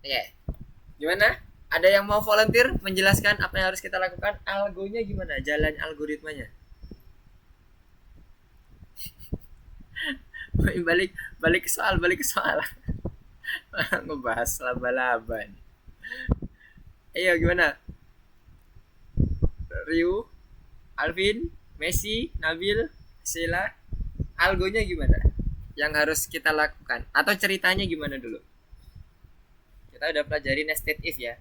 Oke, gimana? Ada yang mau volunteer menjelaskan apa yang harus kita lakukan? Algonya gimana? Jalan algoritmanya. balik balik ke soal ngebahas laba-laba nih. Ayo gimana? Ryu, Alvin, Messi, Nabil, Sheila, algonya gimana? Yang harus kita lakukan atau ceritanya gimana dulu? Kita udah pelajari nested if ya.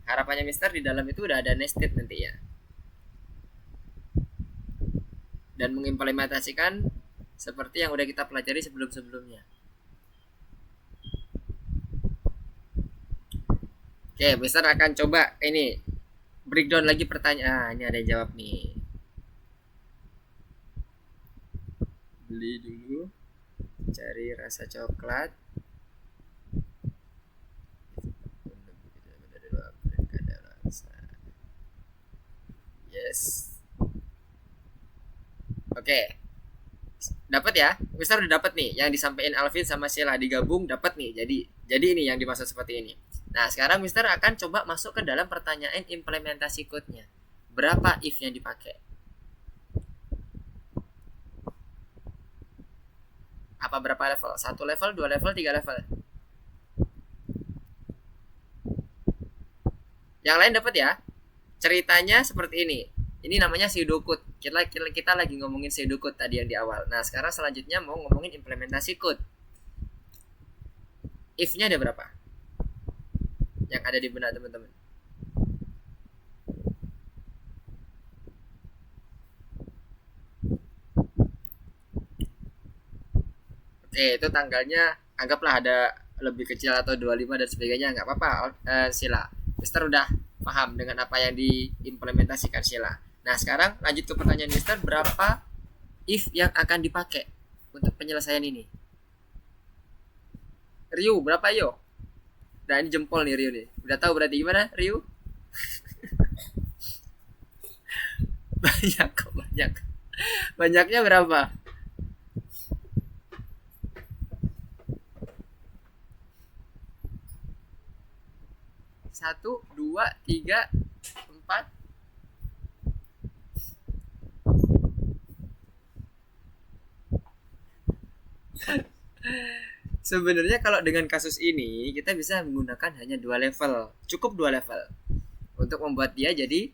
Harapannya Mister di dalam itu udah ada nested nanti ya. Dan mengimplementasikan seperti yang udah kita pelajari sebelum-sebelumnya. Oke, Mister akan coba ini breakdown lagi pertanyaan. Ini ada yang jawab nih. Beli dulu, cari rasa coklat. Yes. Oke, dapat ya. Mister udah dapat nih yang disampaikan Alvin sama Sheila digabung dapat nih. Jadi ini yang dimaksud seperti ini. Nah, sekarang Mister akan coba masuk ke dalam pertanyaan implementasi code-nya. Berapa if yang dipakai? Apa berapa level? Satu level, dua level, tiga level? Yang lain dapat ya? Ceritanya seperti ini. Ini namanya pseudocode. Kita lagi ngomongin pseudocode tadi yang di awal. Nah, sekarang selanjutnya mau ngomongin implementasi code. If-nya ada berapa? Yang ada di benak teman-teman. Oke, itu tanggalnya anggaplah ada lebih kecil atau 25 dan sebagainya, nggak apa-apa. Sila. Mister udah paham dengan apa yang diimplementasikan Sila. Nah, sekarang lanjut ke pertanyaan Mister, berapa if yang akan dipakai untuk penyelesaian ini? Ryu, berapa yo? Nah, ini jempol nih Ryu nih. Udah tahu berarti gimana, Ryu? Banyak kok, banyak. Banyaknya berapa? Satu, dua, tiga, empat. Sebenarnya kalau dengan kasus ini kita bisa menggunakan hanya dua level, cukup dua level untuk membuat dia jadi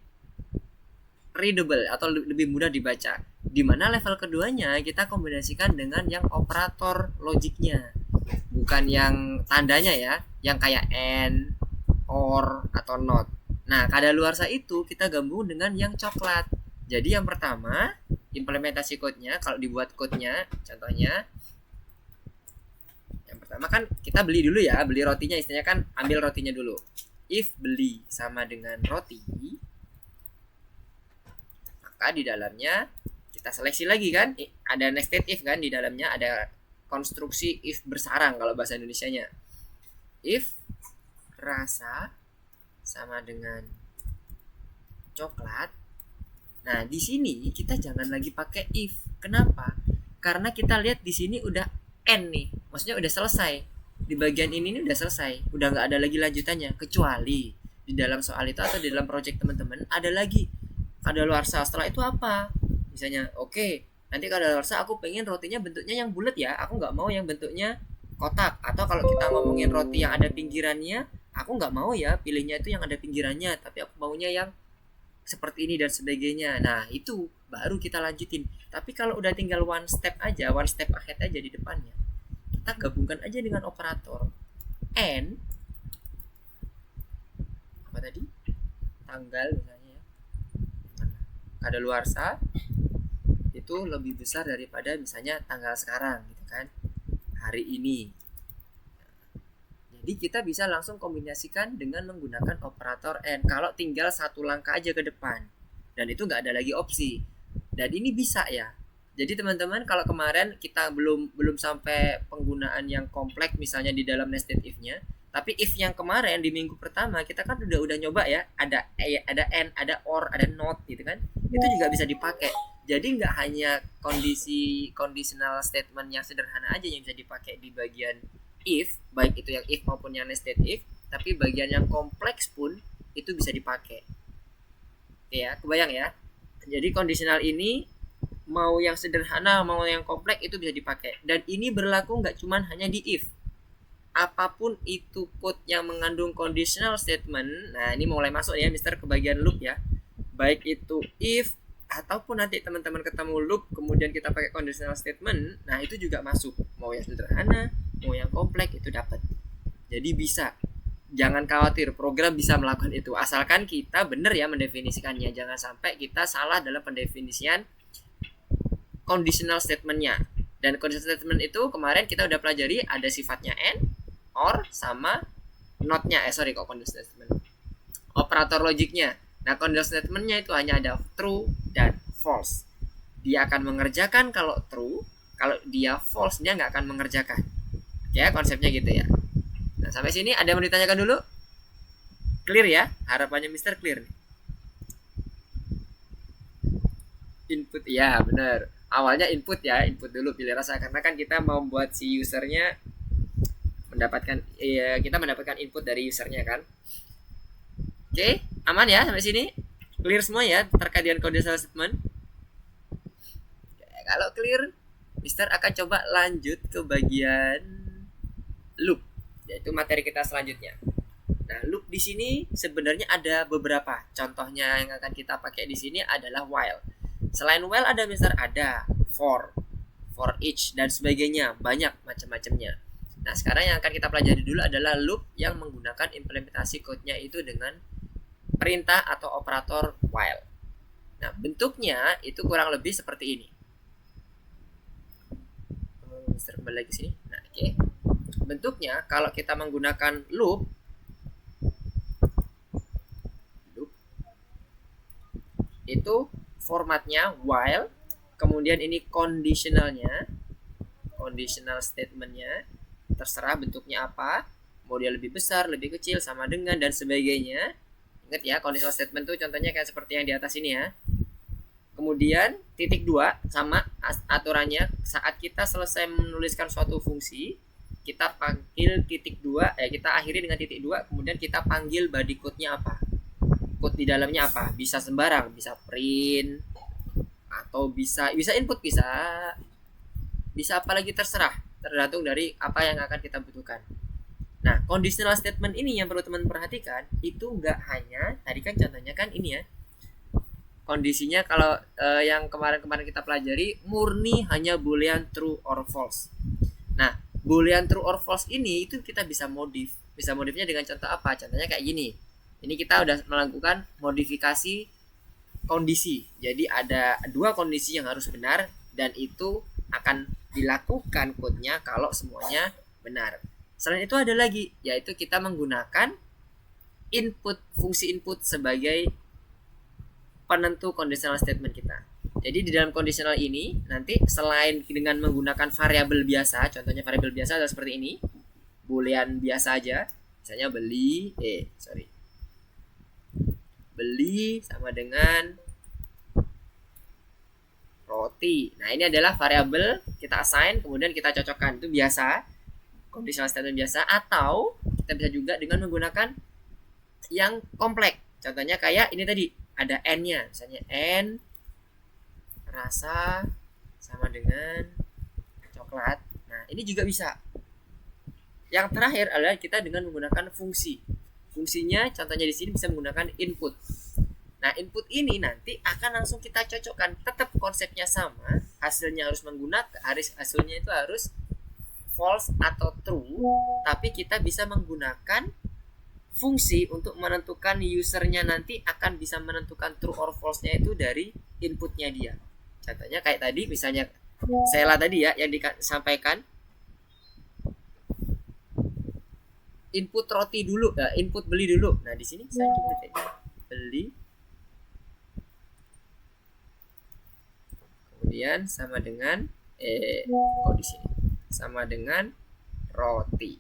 readable atau lebih mudah dibaca. Di mana level keduanya kita kombinasikan dengan yang operator logiknya, bukan yang tandanya ya, yang kayak and, or atau not. Nah, kadaluarsa itu kita gabung dengan yang coklat. Jadi yang pertama implementasi code-nya, kalau dibuat code-nya, contohnya yang pertama kan kita beli dulu ya, beli rotinya, istilahnya kan ambil rotinya dulu. If beli sama dengan roti, maka di dalamnya kita seleksi lagi kan, ada nested if kan, di dalamnya ada konstruksi if bersarang kalau bahasa Indonesianya. If rasa sama dengan coklat. Nah, di sini kita jangan lagi pakai if. Kenapa? Karena kita lihat di sini udah end nih. Maksudnya udah selesai. Di bagian ini udah selesai. Udah nggak ada lagi lanjutannya. Kecuali di dalam soal itu atau di dalam project teman-teman ada lagi kadaluarsa. Setelah itu apa? Misalnya, oke, nanti kadaluarsa aku pengen rotinya bentuknya yang bulat ya. Aku nggak mau yang bentuknya kotak. Atau kalau kita ngomongin roti yang ada pinggirannya, aku nggak mau ya pilihnya itu yang ada pinggirannya. Tapi aku maunya yang seperti ini dan sebagainya. Nah, itu baru kita lanjutin. Tapi kalau udah tinggal one step aja, one step ahead aja di depannya, kita gabungkan aja dengan operator and apa tadi? Tanggal misalnya ya. Kadaluarsa itu lebih besar daripada misalnya tanggal sekarang gitu kan. Hari ini. Jadi kita bisa langsung kombinasikan dengan menggunakan operator and kalau tinggal satu langkah aja ke depan. Dan itu nggak ada lagi opsi. Dan ini bisa ya. Jadi teman-teman kalau kemarin kita belum sampai penggunaan yang kompleks misalnya di dalam nested if-nya, tapi if yang kemarin di minggu pertama kita kan udah nyoba ya, ada and, ada or, ada not gitu kan. Itu juga bisa dipakai. Jadi nggak hanya kondisi conditional statement yang sederhana aja yang bisa dipakai di bagian if, baik itu yang if maupun yang nested if, tapi bagian yang kompleks pun itu bisa dipakai. Oke ya, kebayang ya. Jadi conditional ini mau yang sederhana mau yang kompleks itu bisa dipakai. Dan ini berlaku nggak cuman hanya di if. Apapun itu code yang mengandung conditional statement. Nah, ini mulai masuk ya Mister ke bagian loop ya. Baik itu if ataupun nanti teman-teman ketemu loop kemudian kita pakai conditional statement, nah itu juga masuk. Mau yang sederhana, mau yang kompleks itu dapat. Jadi bisa. Jangan khawatir, program bisa melakukan itu asalkan kita benar ya mendefinisikannya. Jangan sampai kita salah dalam pendefinisian conditional statement-nya. Dan conditional statement itu kemarin kita udah pelajari ada sifatnya and, or, sama not-nya. Kok conditional statement. Operator logiknya. Nah, conditional statement-nya itu hanya ada true dan false. Dia akan mengerjakan kalau true, kalau dia false dia nggak akan mengerjakan. Ya, konsepnya gitu ya. Nah, sampai sini ada yang mau ditanyakan dulu? Clear ya? Harapannya Mister clear nih. Input, ya benar. Awalnya input ya, input dulu pilih rasa karena kan kita mau buat si usernya mendapatkan kita mendapatkan input dari usernya kan. Oke, aman ya sampai sini? Clear semua ya terkait dengan conditional statement? Kalau clear, Mister akan coba lanjut ke bagian loop, yaitu materi kita selanjutnya. Nah, loop di sini sebenarnya ada beberapa. Contohnya yang akan kita pakai di sini adalah while. Selain while ada Mister, ada for each dan sebagainya, banyak macam-macamnya. Nah, sekarang yang akan kita pelajari dulu adalah loop yang menggunakan implementasi code-nya itu dengan perintah atau operator while. Nah, bentuknya itu kurang lebih seperti ini. Mister kembali lagi sini. Nah, oke. Bentuknya kalau kita menggunakan loop itu formatnya while, kemudian ini conditionalnya, conditional statementnya, terserah bentuknya apa, mau dia lebih besar, lebih kecil, sama dengan, dan sebagainya. Ingat ya, conditional statement itu contohnya kayak seperti yang di atas ini ya. Kemudian titik 2 sama aturannya, saat kita selesai menuliskan suatu fungsi, kita panggil titik 2, kita akhiri dengan titik 2, kemudian kita panggil body code-nya apa. Code di dalamnya apa? Bisa sembarang, bisa print atau bisa input, bisa apalagi terserah, tergantung dari apa yang akan kita butuhkan. Nah, conditional statement ini yang perlu teman perhatikan itu nggak hanya tadi kan contohnya kan ini ya. Kondisinya kalau yang kemarin kita pelajari murni hanya boolean true or false. Nah, boolean true or false ini itu kita bisa modifnya dengan contoh apa? Contohnya kayak gini. Ini kita udah melakukan modifikasi kondisi. Jadi ada 2 kondisi yang harus benar dan itu akan dilakukan code-nya kalau semuanya benar. Selain itu ada lagi, yaitu kita menggunakan fungsi input sebagai penentu conditional statement kita. Jadi di dalam conditional ini nanti selain dengan menggunakan variabel biasa, contohnya variabel biasa adalah seperti ini, boolean biasa aja, misalnya beli sama dengan roti. Nah, ini adalah variabel kita assign, kemudian kita cocokkan, itu biasa, conditional statement biasa, atau kita bisa juga dengan menggunakan yang kompleks. Contohnya kayak ini tadi, ada n-nya, misalnya n rasa sama dengan coklat. Nah, ini juga bisa. Yang terakhir adalah kita dengan menggunakan fungsi. Fungsinya contohnya di sini bisa menggunakan input. Nah, input ini nanti akan langsung kita cocokkan. Tetap konsepnya sama, hasilnya hasilnya itu harus false atau true, tapi kita bisa menggunakan fungsi untuk menentukan usernya nanti akan bisa menentukan true or false-nya itu dari inputnya dia. Contohnya kayak tadi misalnya Sela tadi ya yang disampaikan input roti dulu, input beli dulu. Nah, di sini saya beli, kemudian sama dengan di sini sama dengan roti.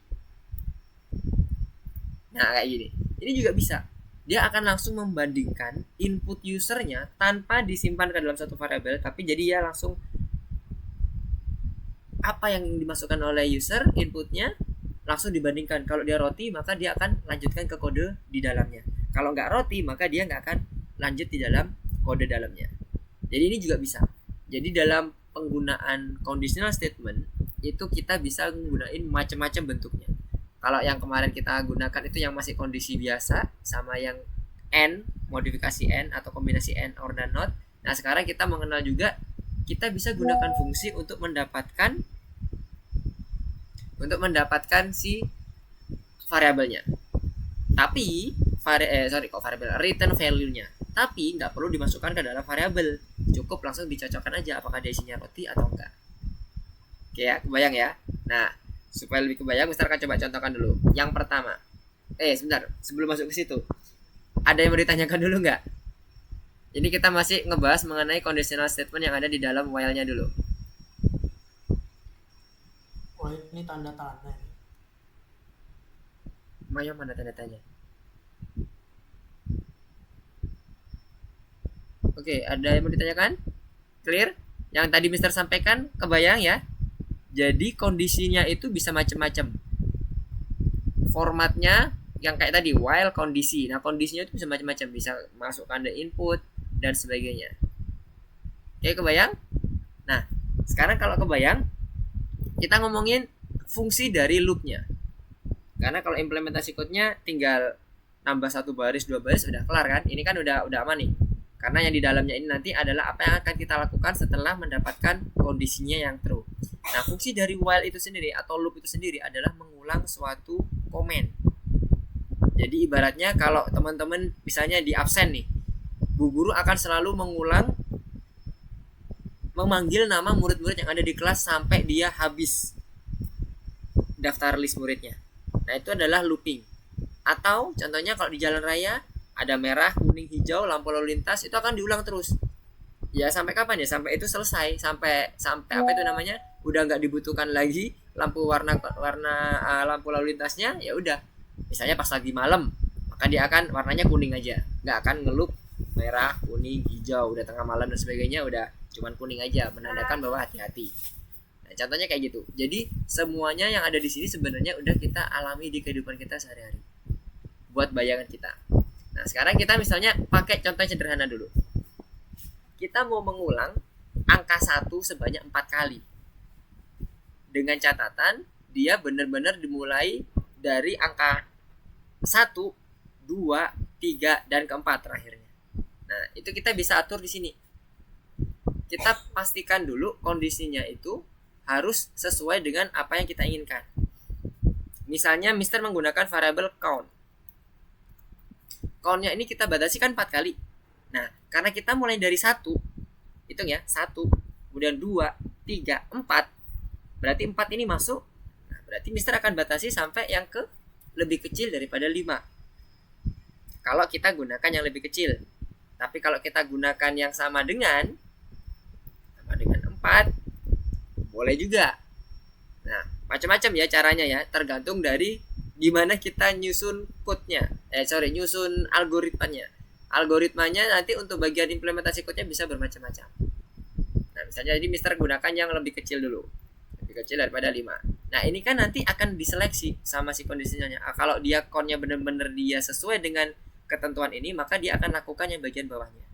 Nah, kayak gini. Ini juga bisa. Dia akan langsung membandingkan input usernya tanpa disimpan ke dalam satu variabel, tapi jadi dia langsung apa yang dimasukkan oleh user inputnya langsung dibandingkan. Kalau dia roti maka dia akan lanjutkan ke kode di dalamnya. Kalau nggak roti maka dia nggak akan lanjut di dalam kode dalamnya. Jadi ini juga bisa. Jadi dalam penggunaan conditional statement itu kita bisa menggunakan macam-macam bentuknya. Kalau yang kemarin kita gunakan itu yang masih kondisi biasa sama yang and, modifikasi and atau kombinasi and, or, dan not. Nah sekarang kita mengenal juga kita bisa gunakan fungsi untuk mendapatkan si variabelnya. Tapi variabel return value-nya. Tapi nggak perlu dimasukkan ke dalam variabel. Cukup langsung dicocokkan aja apakah dia isinya roti atau enggak. Oke ya, kebayang ya. Nah, supaya lebih kebayang, Mister akan coba contohkan dulu. Yang pertama. Sebentar, sebelum masuk ke situ. Ada yang mau ditanyakan dulu nggak? Ini kita masih ngebahas mengenai conditional statement yang ada di dalam while-nya dulu. Oh, ini tanda-tanda. Mayo mana tanda-tanya? Oke, ada yang mau ditanyakan? Clear? Yang tadi Mister sampaikan kebayang ya? Jadi kondisinya itu bisa macam-macam. Formatnya yang kayak tadi while kondisi. Nah, kondisinya itu bisa macam-macam, bisa masukkan the input dan sebagainya. Oke, kebayang? Nah, sekarang kalau kebayang, kita ngomongin fungsi dari loopnya. Karena kalau implementasi code-nya tinggal nambah 1 baris, 2 baris udah kelar kan? Ini kan udah aman nih. Karena yang di dalamnya ini nanti adalah apa yang akan kita lakukan setelah mendapatkan kondisinya yang true. Nah, fungsi dari while itu sendiri atau loop itu sendiri adalah mengulang suatu komen. Jadi ibaratnya kalau teman-teman misalnya di absen nih, Bu Guru akan selalu memanggil nama murid-murid yang ada di kelas sampai dia habis daftar list muridnya. Nah, itu adalah looping. Atau contohnya kalau di jalan raya ada merah, kuning, hijau, lampu lalu lintas, itu akan diulang terus. Ya sampai kapan ya? Sampai itu selesai, sampai apa itu namanya? Udah nggak dibutuhkan lagi lampu warna lampu lalu lintasnya, ya udah. Misalnya pas lagi malam, maka dia akan warnanya kuning aja, nggak akan ngelup merah, kuning, hijau, udah tengah malam dan sebagainya, udah cuman kuning aja, menandakan bahwa hati-hati. Nah, contohnya kayak gitu. Jadi semuanya yang ada di sini sebenarnya udah kita alami di kehidupan kita sehari-hari. Buat bayangan kita. Nah, sekarang kita misalnya pakai contoh sederhana dulu. Kita mau mengulang angka 1 sebanyak 4 kali. Dengan catatan, dia benar-benar dimulai dari angka 1, 2, 3, dan keempat terakhirnya. Nah, itu kita bisa atur di sini. Kita pastikan dulu kondisinya itu harus sesuai dengan apa yang kita inginkan. Misalnya, Mister menggunakan variabel count. Count-nya ini kita batasi kan 4 kali. Nah, karena kita mulai dari 1, hitung ya, 1, kemudian 2, 3, 4. Berarti 4 ini masuk. Nah, berarti Mister akan batasi sampai yang ke lebih kecil daripada 5. Kalau kita gunakan yang lebih kecil. Tapi kalau kita gunakan yang sama dengan 4, boleh juga. Nah, macam-macam ya caranya ya, tergantung dari gimana kita nyusun code-nya. Nyusun algoritmanya. Algoritmanya nanti untuk bagian implementasi code-nya bisa bermacam-macam. Nah, misalnya jadi Mister gunakan yang lebih kecil dulu. Lebih kecil daripada 5. Nah, ini kan nanti akan diseleksi sama si kondisinya. Kalau dia count-nya benar-benar dia sesuai dengan ketentuan ini, maka dia akan lakukan yang bagian bawahnya.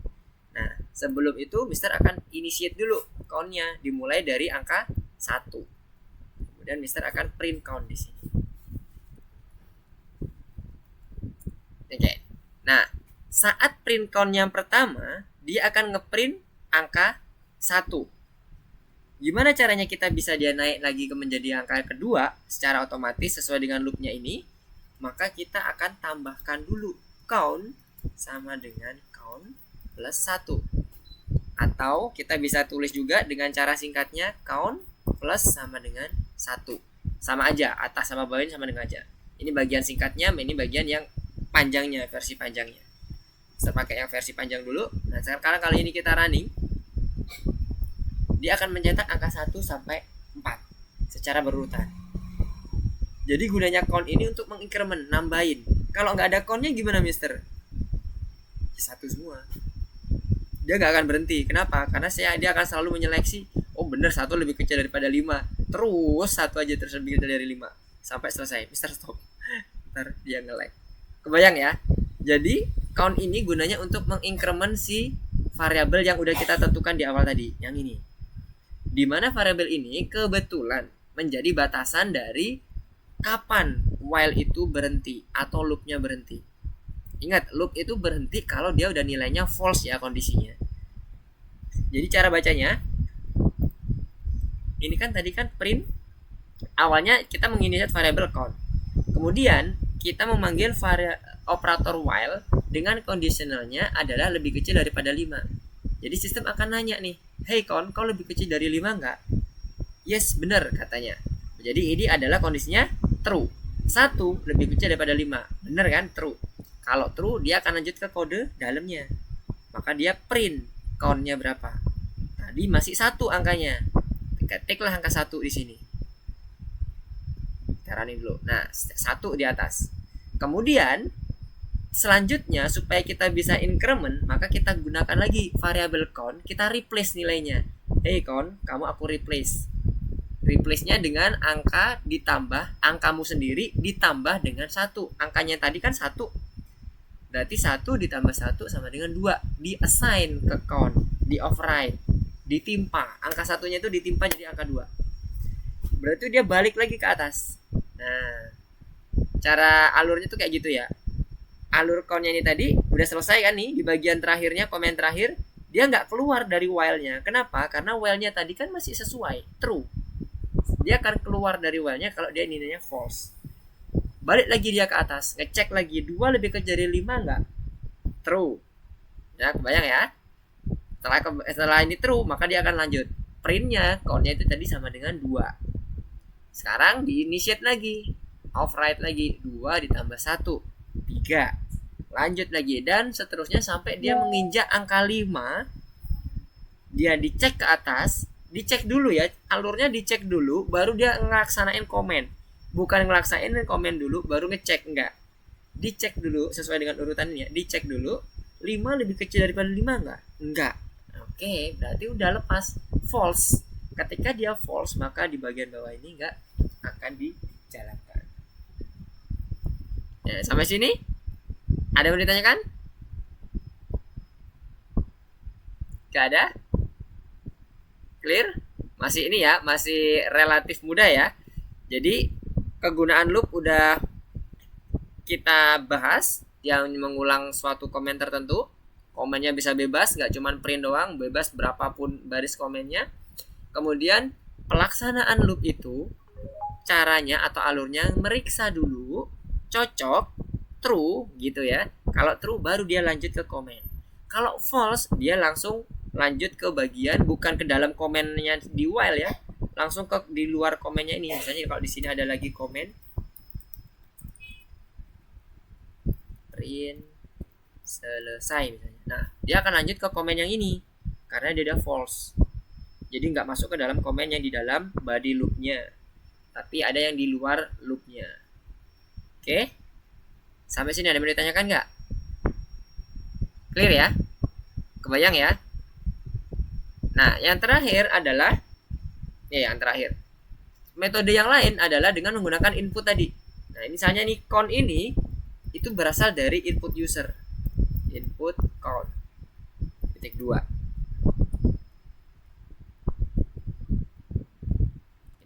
Nah, sebelum itu Mister akan initiate dulu count-nya dimulai dari angka 1. Kemudian Mister akan print count di sini. Oke. Nah, saat print count yang pertama, dia akan ngeprint angka 1. Gimana caranya kita bisa dia naik lagi ke menjadi angka kedua secara otomatis sesuai dengan loopnya ini? Maka kita akan tambahkan dulu count sama dengan count plus 1. Atau kita bisa tulis juga dengan cara singkatnya count plus sama dengan 1. Sama aja, atas sama bawah sama dengan aja. Ini bagian singkatnya, ini bagian yang panjangnya, versi panjangnya. Kita pakai yang versi panjang dulu. Nah, sekarang kali ini kita running. Dia akan mencetak angka 1 sampai 4 secara berurutan. Jadi gunanya count ini untuk mengincrement, nambahin. Kalau nggak ada countnya gimana, Mister? 1 semua. Dia nggak akan berhenti. Kenapa? Karena dia akan selalu menyeleksi. Oh bener, 1 lebih kecil daripada 5. Terus 1 aja terus lebih kecil dari 5. sampai selesai. Mister stop. Ntar dia nge-lag. Kebayang ya? Jadi count ini gunanya untuk mengincrement si variabel yang udah kita tentukan di awal tadi, yang ini. Di mana variabel ini kebetulan menjadi batasan dari kapan while itu berhenti atau loopnya berhenti. Ingat, loop itu berhenti kalau dia udah nilainya false ya kondisinya. Jadi cara bacanya, ini kan tadi kan print, awalnya kita menginitiate variabel count. Kemudian kita memanggil operator while dengan conditionalnya adalah lebih kecil daripada 5. Jadi sistem akan nanya nih, hey count, kau lebih kecil dari 5 nggak? Yes, benar katanya. Jadi ini adalah kondisinya true. 1 lebih kecil daripada 5. Benar kan? True. Kalau true, dia akan lanjut ke kode dalamnya. Maka dia print count-nya berapa. Tadi masih 1 angkanya. Ketiklah angka 1 di sini. Kita running dulu. Nah, 1 di atas. Kemudian selanjutnya supaya kita bisa increment, maka kita gunakan lagi variabel count, kita replace nilainya. Hey count, kamu aku replace. Replace-nya dengan angka ditambah angkamu sendiri ditambah dengan 1. Angkanya tadi kan 1. Berarti 1 ditambah 1 sama dengan 2. Di assign ke count, di override, ditimpa. Angka 1-nya itu ditimpa jadi angka 2. Berarti dia balik lagi ke atas. Nah, cara alurnya tuh kayak gitu ya. Alur count-nya ini tadi udah selesai kan nih, di bagian terakhirnya, komen terakhir, dia nggak keluar dari while-nya. Kenapa? Karena while-nya tadi kan masih sesuai, true. Dia akan keluar dari while-nya kalau dia nilainya false. Balik lagi dia ke atas, ngecek lagi 2 lebih kecil dari 5 nggak? True. Ya, kebayang ya? Setelah ini true, maka dia akan lanjut. Print-nya, count-nya itu tadi sama dengan 2. Sekarang di initiate lagi, override lagi, 2 ditambah 1, 3. Lanjut lagi dan seterusnya sampai dia menginjak angka 5. Dia dicek ke atas, dicek dulu ya, alurnya dicek dulu, baru dia ngelaksanain komen. Bukan ngelaksanain komen dulu, baru ngecek, enggak. Dicek dulu sesuai dengan urutannya, dicek dulu, 5 lebih kecil daripada 5 enggak? Enggak. Oke, berarti udah lepas, false. Ketika dia false, maka di bagian bawah ini enggak akan dijalankan. Ya, sampai sini? Ada yang mau ditanyakan? Gak ada? Clear? Masih ini ya, masih relatif mudah ya. Jadi kegunaan loop udah kita bahas, yang mengulang suatu komen tertentu. Komennya bisa bebas, nggak cuma print doang, bebas berapapun baris komennya. Kemudian pelaksanaan loop itu caranya atau alurnya meriksa dulu cocok, true gitu ya. Kalau true baru dia lanjut ke komen. Kalau false dia langsung lanjut ke bagian, bukan ke dalam komennya di while ya, langsung ke di luar komennya ini. Misalnya kalau di sini ada lagi komen print selesai misalnya. Nah, dia akan lanjut ke komen yang ini karena dia udah false. Jadi nggak masuk ke dalam komen yang di dalam body loopnya, tapi ada yang di luar loopnya. Oke, sampai sini ada yang mau ditanyakan nggak? Clear ya? Kebayang ya? Nah, yang terakhir adalah yang terakhir. Metode yang lain adalah dengan menggunakan input tadi. Nah, misalnya nih count ini itu berasal dari input user. Input count. Titik 2.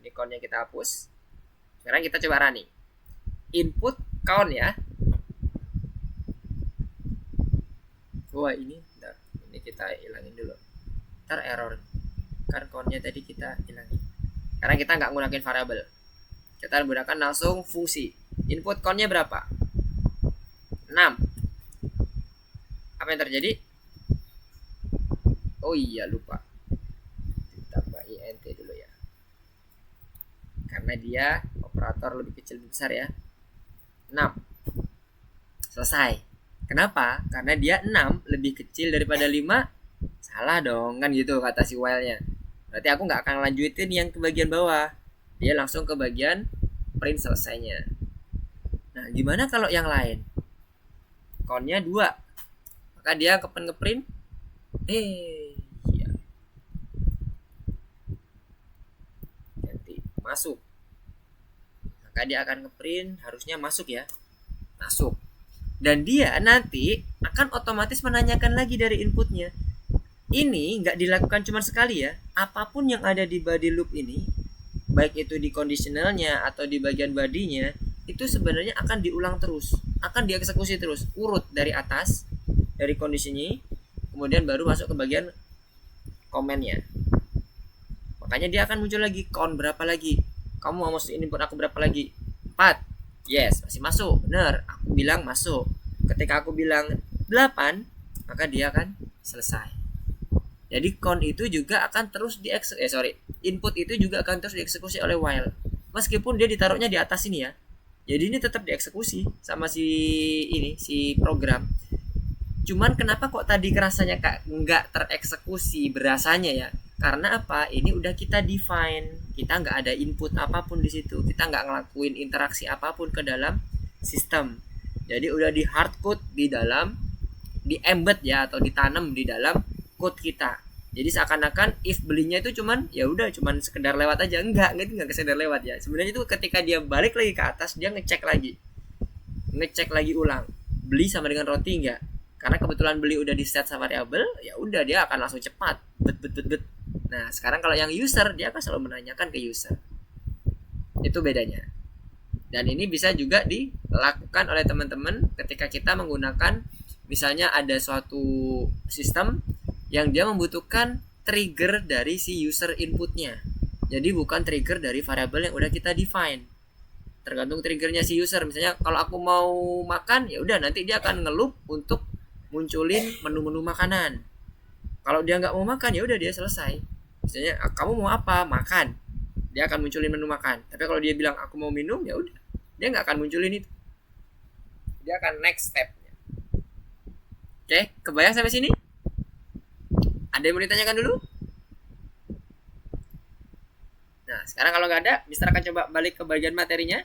Ini count-nya kita hapus. Sekarang kita coba running. Input count ya. Wah, ini bentar. Ini kita hilangin dulu. Ntar error, kan count-nya tadi kita hilangin. Karena kita nggak menggunakan variabel, kita menggunakan langsung fungsi. Input count-nya berapa? 6. Apa yang terjadi? Oh iya, lupa ditambah int dulu ya, karena dia operator lebih kecil lebih besar ya. 6. Selesai. Kenapa? Karena dia 6 lebih kecil daripada 5. Salah dong kan gitu kata si while-nya. Berarti aku nggak akan lanjutin yang ke bagian bawah. Dia langsung ke bagian print selesainya. Nah, gimana kalau yang lain? Count-nya 2. Maka dia ngeprint iya. Ganti masuk. maka dia akan ngeprint, harusnya masuk ya, masuk. Dan dia nanti akan otomatis menanyakan lagi dari inputnya. Ini nggak dilakukan cuma sekali ya, apapun yang ada di body loop ini, baik itu di conditionalnya atau di bagian bodinya, itu sebenarnya akan diulang terus, akan dieksekusi terus, urut dari atas, dari conditionnya, kemudian baru masuk ke bagian komennya. Makanya dia akan muncul lagi, count berapa lagi, kamu mau masukin input aku berapa lagi, 4, yes, masih masuk, bener, aku bilang masuk. Ketika aku bilang 8, maka dia akan selesai. Jadi count itu juga akan terus input itu juga akan terus dieksekusi oleh while, meskipun dia ditaruhnya di atas ini ya. Jadi ini tetap dieksekusi sama si program. Cuman kenapa kok tadi kerasanya nggak tereksekusi berasanya ya? Karena apa? Ini udah kita define, kita nggak ada input apapun di situ, kita nggak ngelakuin interaksi apapun ke dalam sistem. Jadi udah di hardcode di dalam, di embed ya, atau ditanam di dalam code kita. Jadi seakan-akan if belinya itu cuman ya udah cuman sekedar lewat aja, enggak sekedar lewat ya. Sebenarnya itu ketika dia balik lagi ke atas, dia ngecek lagi ulang, beli sama dengan roti enggak. Karena kebetulan beli udah di set sama variable, ya udah dia akan langsung cepat, bet. Nah, sekarang kalau yang user, dia akan selalu menanyakan ke user. Itu bedanya. Dan ini bisa juga dilakukan oleh teman-teman ketika kita menggunakan, misalnya ada suatu sistem yang dia membutuhkan trigger dari si user inputnya. Jadi bukan trigger dari variable yang udah kita define. Tergantung triggernya si user. Misalnya kalau aku mau makan, ya udah nanti dia akan ngeloop untuk munculin menu-menu makanan. Kalau dia nggak mau makan, ya udah dia selesai. Misalnya kamu mau apa? Makan. Dia akan munculin menu makan. Tapi kalau dia bilang aku mau minum, ya udah dia nggak akan munculin itu. Dia akan next stepnya. Oke, kebayang sampai sini? Ada yang mau ditanyakan dulu? Nah, sekarang kalau nggak ada, Mister akan coba balik ke bagian materinya.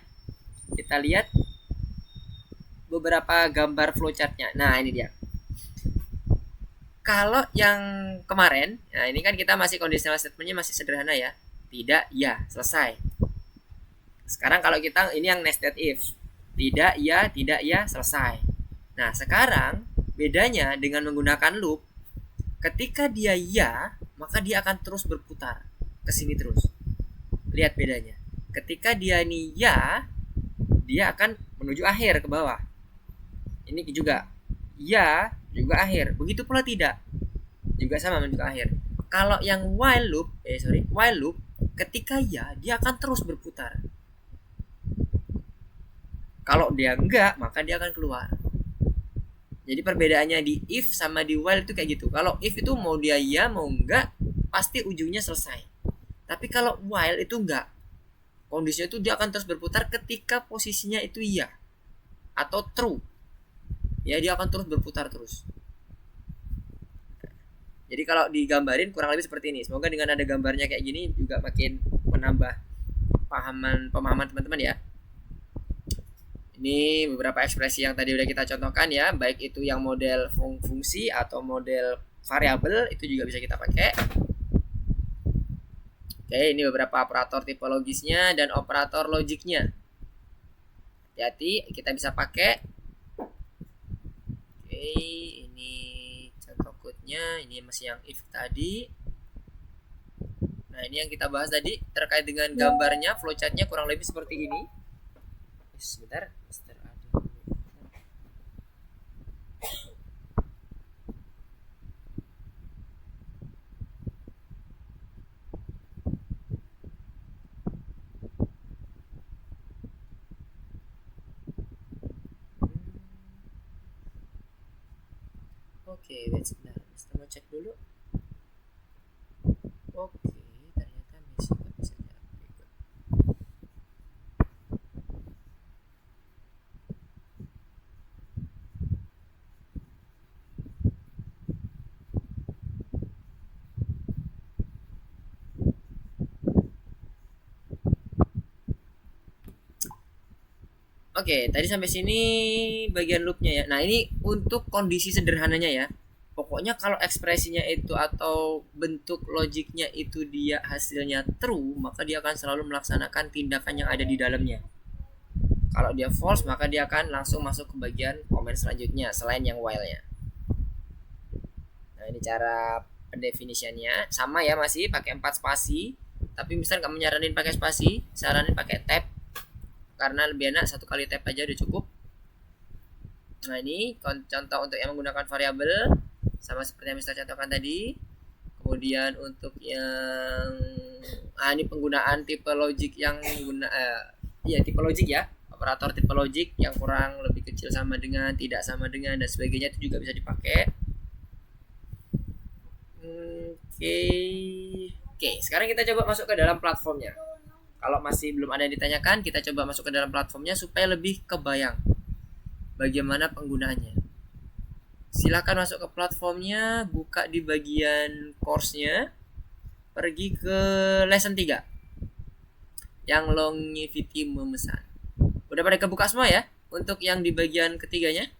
Kita lihat beberapa gambar flowchartnya. Nah, ini dia. Kalau yang kemarin, nah ini kan kita masih conditional statementnya masih sederhana ya. Tidak, ya, selesai. Sekarang kalau kita, ini yang nested if. Tidak, ya, selesai. Nah, sekarang bedanya dengan menggunakan loop, ketika dia ya, maka dia akan terus berputar ke sini terus. Lihat bedanya. Ketika dia ini ya, dia akan menuju akhir ke bawah. Ini juga ya, juga akhir. Begitu pula tidak, juga sama menuju ke akhir. Kalau yang while loop, ketika ya, dia akan terus berputar. Kalau dia enggak, maka dia akan keluar. Jadi perbedaannya di if sama di while itu kayak gitu. Kalau if itu mau dia ya mau enggak, pasti ujungnya selesai. Tapi kalau while itu enggak. Kondisinya itu dia akan terus berputar ketika posisinya itu ya atau true. Ya, dia akan terus berputar terus. Jadi kalau digambarin kurang lebih seperti ini. Semoga dengan ada gambarnya kayak gini juga makin menambah pemahaman teman-teman ya. Ini beberapa ekspresi yang tadi udah kita contohkan ya, baik itu yang model fungsi atau model variabel, itu juga bisa kita pakai. Oke, ini beberapa operator tipologisnya dan operator logiknya. Hati-hati, kita bisa pakai. Oke, ini contoh code-nya, ini masih yang if tadi. Nah, ini yang kita bahas tadi terkait dengan gambarnya, flowchart-nya kurang lebih seperti ini. Sebentar, Mister ada. Oke, wait sebentar. Mister mau cek dulu. Oke, ternyata Messi nggak bisa diupdate. Oke, tadi sampai sini bagian loopnya ya. Nah, ini untuk kondisi sederhananya ya. Pokoknya kalau ekspresinya itu atau bentuk logiknya itu dia hasilnya true, maka dia akan selalu melaksanakan tindakan yang ada di dalamnya. Kalau dia false, maka dia akan langsung masuk ke bagian komen selanjutnya selain yang while-nya. Nah, ini cara pendefinisiannya. Sama ya, masih pakai 4 spasi. Tapi misal kamu nyaranin pakai spasi, saranin pakai tab. Karena lebih enak, satu kali tab aja udah cukup. Nah, ini contoh untuk yang menggunakan variabel sama seperti yang Mister contohkan tadi. Kemudian untuk yang ini penggunaan tipe logic yang tipe logic ya. Operator tipe logic yang kurang lebih kecil sama dengan, tidak sama dengan, dan sebagainya itu juga bisa dipakai. Oke, sekarang kita coba masuk ke dalam platformnya. Kalau masih belum ada yang ditanyakan, kita coba masuk ke dalam platformnya supaya lebih kebayang bagaimana penggunaannya. Silakan masuk ke platformnya, buka di bagian course-nya, pergi ke lesson 3 yang longevity memesan. Udah pada kebuka semua ya untuk yang di bagian ketiganya?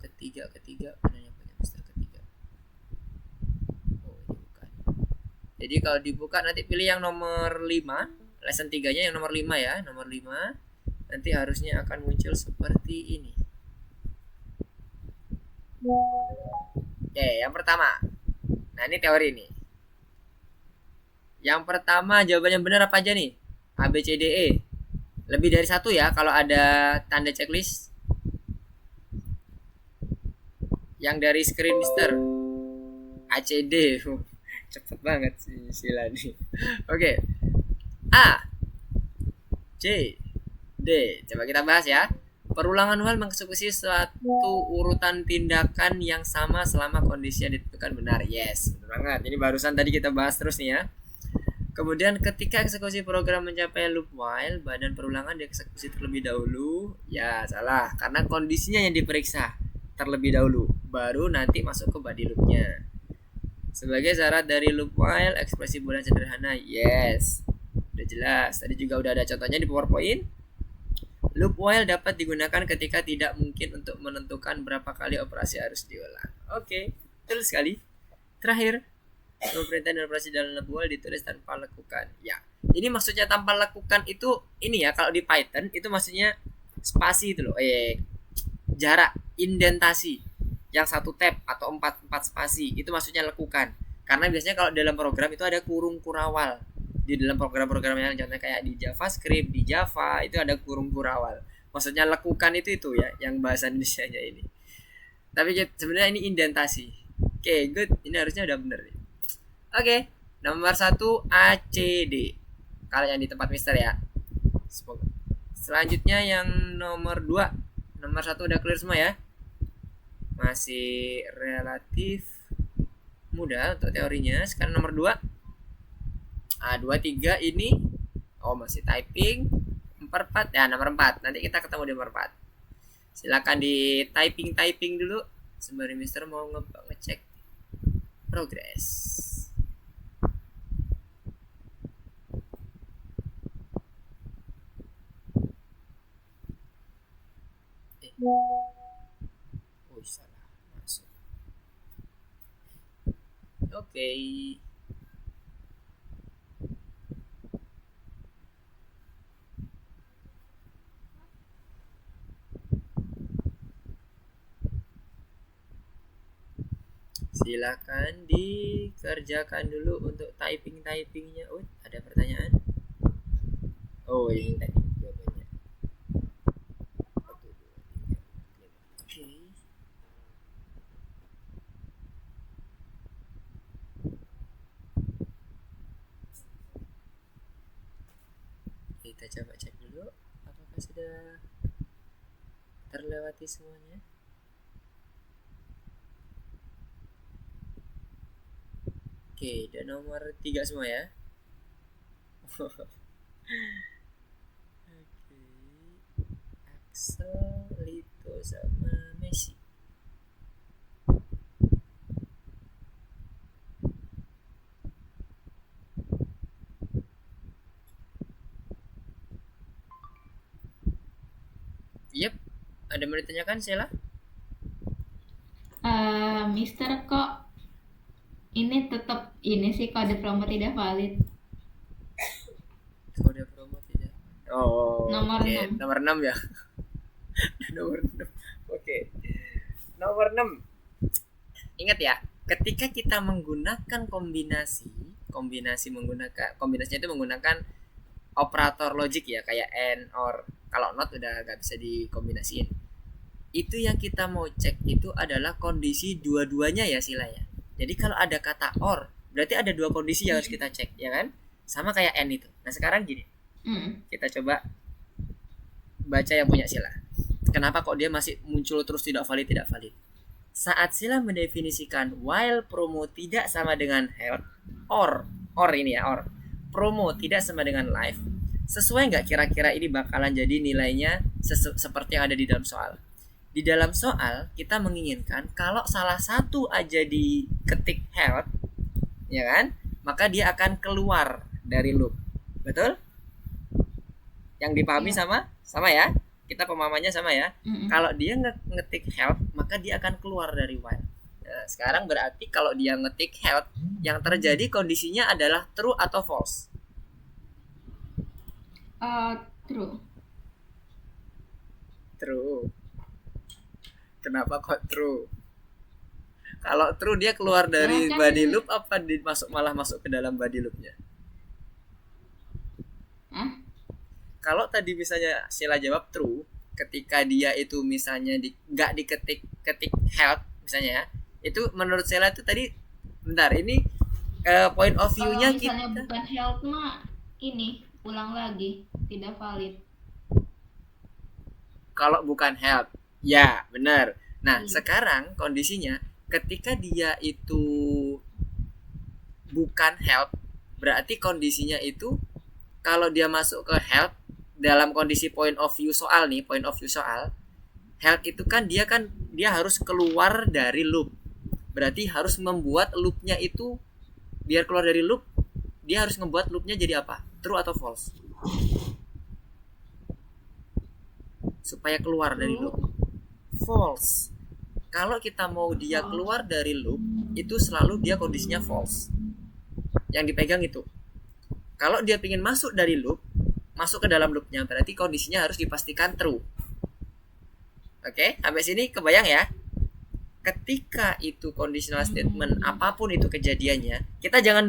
Ketiga mananya bagian Mister ketiga. Oh, ini bukan. Jadi kalau dibuka nanti pilih yang nomor 5, lesson 3-nya yang nomor 5 ya, nomor 5. Nanti harusnya akan muncul seperti ini. Oke, yang pertama. Nah, ini teori nih. Yang pertama jawabannya benar apa aja nih? A, B, C, D, E. Lebih dari satu ya kalau ada tanda checklist. Yang dari screen Mister A, C, D. Cepet banget sih sila nih. Oke. A, C, D. Coba kita bahas ya. Perulangan while mengeksekusi suatu urutan tindakan yang sama selama kondisi yang ditentukan benar. Yes, benar banget. Ini barusan tadi kita bahas terus nih ya. Kemudian ketika eksekusi program mencapai loop while, badan perulangan dieksekusi terlebih dahulu. Ya, salah. Karena kondisinya yang diperiksa terlebih dahulu. Baru nanti masuk ke body loopnya. Sebagai syarat dari loop while, ekspresi boolean sederhana. Yes. Udah jelas. Tadi juga udah ada contohnya di PowerPoint. Loop while dapat digunakan ketika tidak mungkin untuk menentukan berapa kali operasi harus diulang. Oke, betul sekali. Terakhir, perintah dan operasi dalam loop while ditulis tanpa lakukan. Ya, ini maksudnya tanpa lakukan itu ini ya, kalau di Python itu maksudnya spasi itu loh. Jarak, indentasi. Yang satu tab atau 4 spasi itu maksudnya lakukan. Karena biasanya kalau dalam program itu ada kurung kurawal. Di dalam program-program yang contohnya kayak di JavaScript, di Java itu ada kurung kurawal. Maksudnya lakukan itu ya, yang bahasa Indonesianya ini. Tapi sebenarnya ini indentasi. Oke, good. Ini harusnya udah bener nih. Oke, nomor 1 ACD. Kalau yang di tempat Mister ya. Semoga. Selanjutnya yang nomor 2. Nomor 1 udah clear semua ya. Masih relatif mudah untuk teorinya. Sekarang nomor 2. 2, 3 ini masih typing. 4 ya, nomor 4. Nanti kita ketemu di nomor 4. Silakan di typing dulu sembari Mister mau ngecek progress. Salah masuk. Oke. Silakan dikerjakan dulu untuk typingnya. Ada pertanyaan? Ini tadi jawabannya. 1, 2, 3, 4, 5. Oke. Kita coba cek dulu apakah sudah terlewati semuanya. Oke, dan nomor 3 semua ya. Oke. Axel, Lito, sama Messi. Yep. Ada yang mau ditanyakan, Sheila? Mister, kok ini tetap ini sih kode promo tidak valid? Kode promo tidak. Oh, Nomor oke. 6. Nomor 6 ya. Nomor 6. Oke. Nomor 6. Ingat ya, ketika kita menggunakan kombinasinya itu menggunakan operator logik ya, kayak and, or. Kalau not udah gak bisa dikombinasiin. Itu yang kita mau cek itu adalah kondisi dua-duanya ya, Sila ya. Jadi kalau ada kata or, berarti ada dua kondisi yang harus kita cek, ya kan? Sama kayak and itu. Nah sekarang gini, kita coba baca yang punya Sila. Kenapa kok dia masih muncul terus tidak valid? Saat Sila mendefinisikan while promo tidak sama dengan held, or ini ya, or promo tidak sama dengan live, sesuai nggak kira-kira ini bakalan jadi nilainya seperti yang ada di dalam soal? Di dalam soal kita menginginkan kalau salah satu aja diketik held, ya kan, maka dia akan keluar dari loop. Betul? Yang dipahami sama ya? Kita pemahamannya sama ya? Kalau dia ngetik held, maka dia akan keluar dari while. Nah, sekarang berarti kalau dia ngetik held, yang terjadi kondisinya adalah true atau false? True. True. Kenapa kok true? Kalau true dia keluar dari body loop apa malah masuk ke dalam body loopnya? Kalau tadi misalnya Sila jawab true, ketika dia itu misalnya nggak diketik held misalnya ya, itu menurut Sila itu tadi, bentar ini point of view-nya kita. Misalnya bukan held mah ini ulang lagi tidak valid. Kalau bukan held, ya benar. Nah sekarang kondisinya ketika dia itu bukan held, berarti kondisinya itu kalau dia masuk ke held dalam kondisi point of view soal, held itu kan dia harus keluar dari loop. Berarti harus membuat loopnya itu, biar keluar dari loop, dia harus membuat loopnya jadi apa? True atau false? Supaya keluar dari loop. False. Kalau kita mau dia keluar dari loop, itu selalu dia kondisinya false. Yang dipegang itu. Kalau dia ingin masuk dari loop, masuk ke dalam loopnya, berarti kondisinya harus dipastikan true. Oke, sampai sini kebayang ya? Ketika itu conditional statement, apapun itu kejadiannya, kita jangan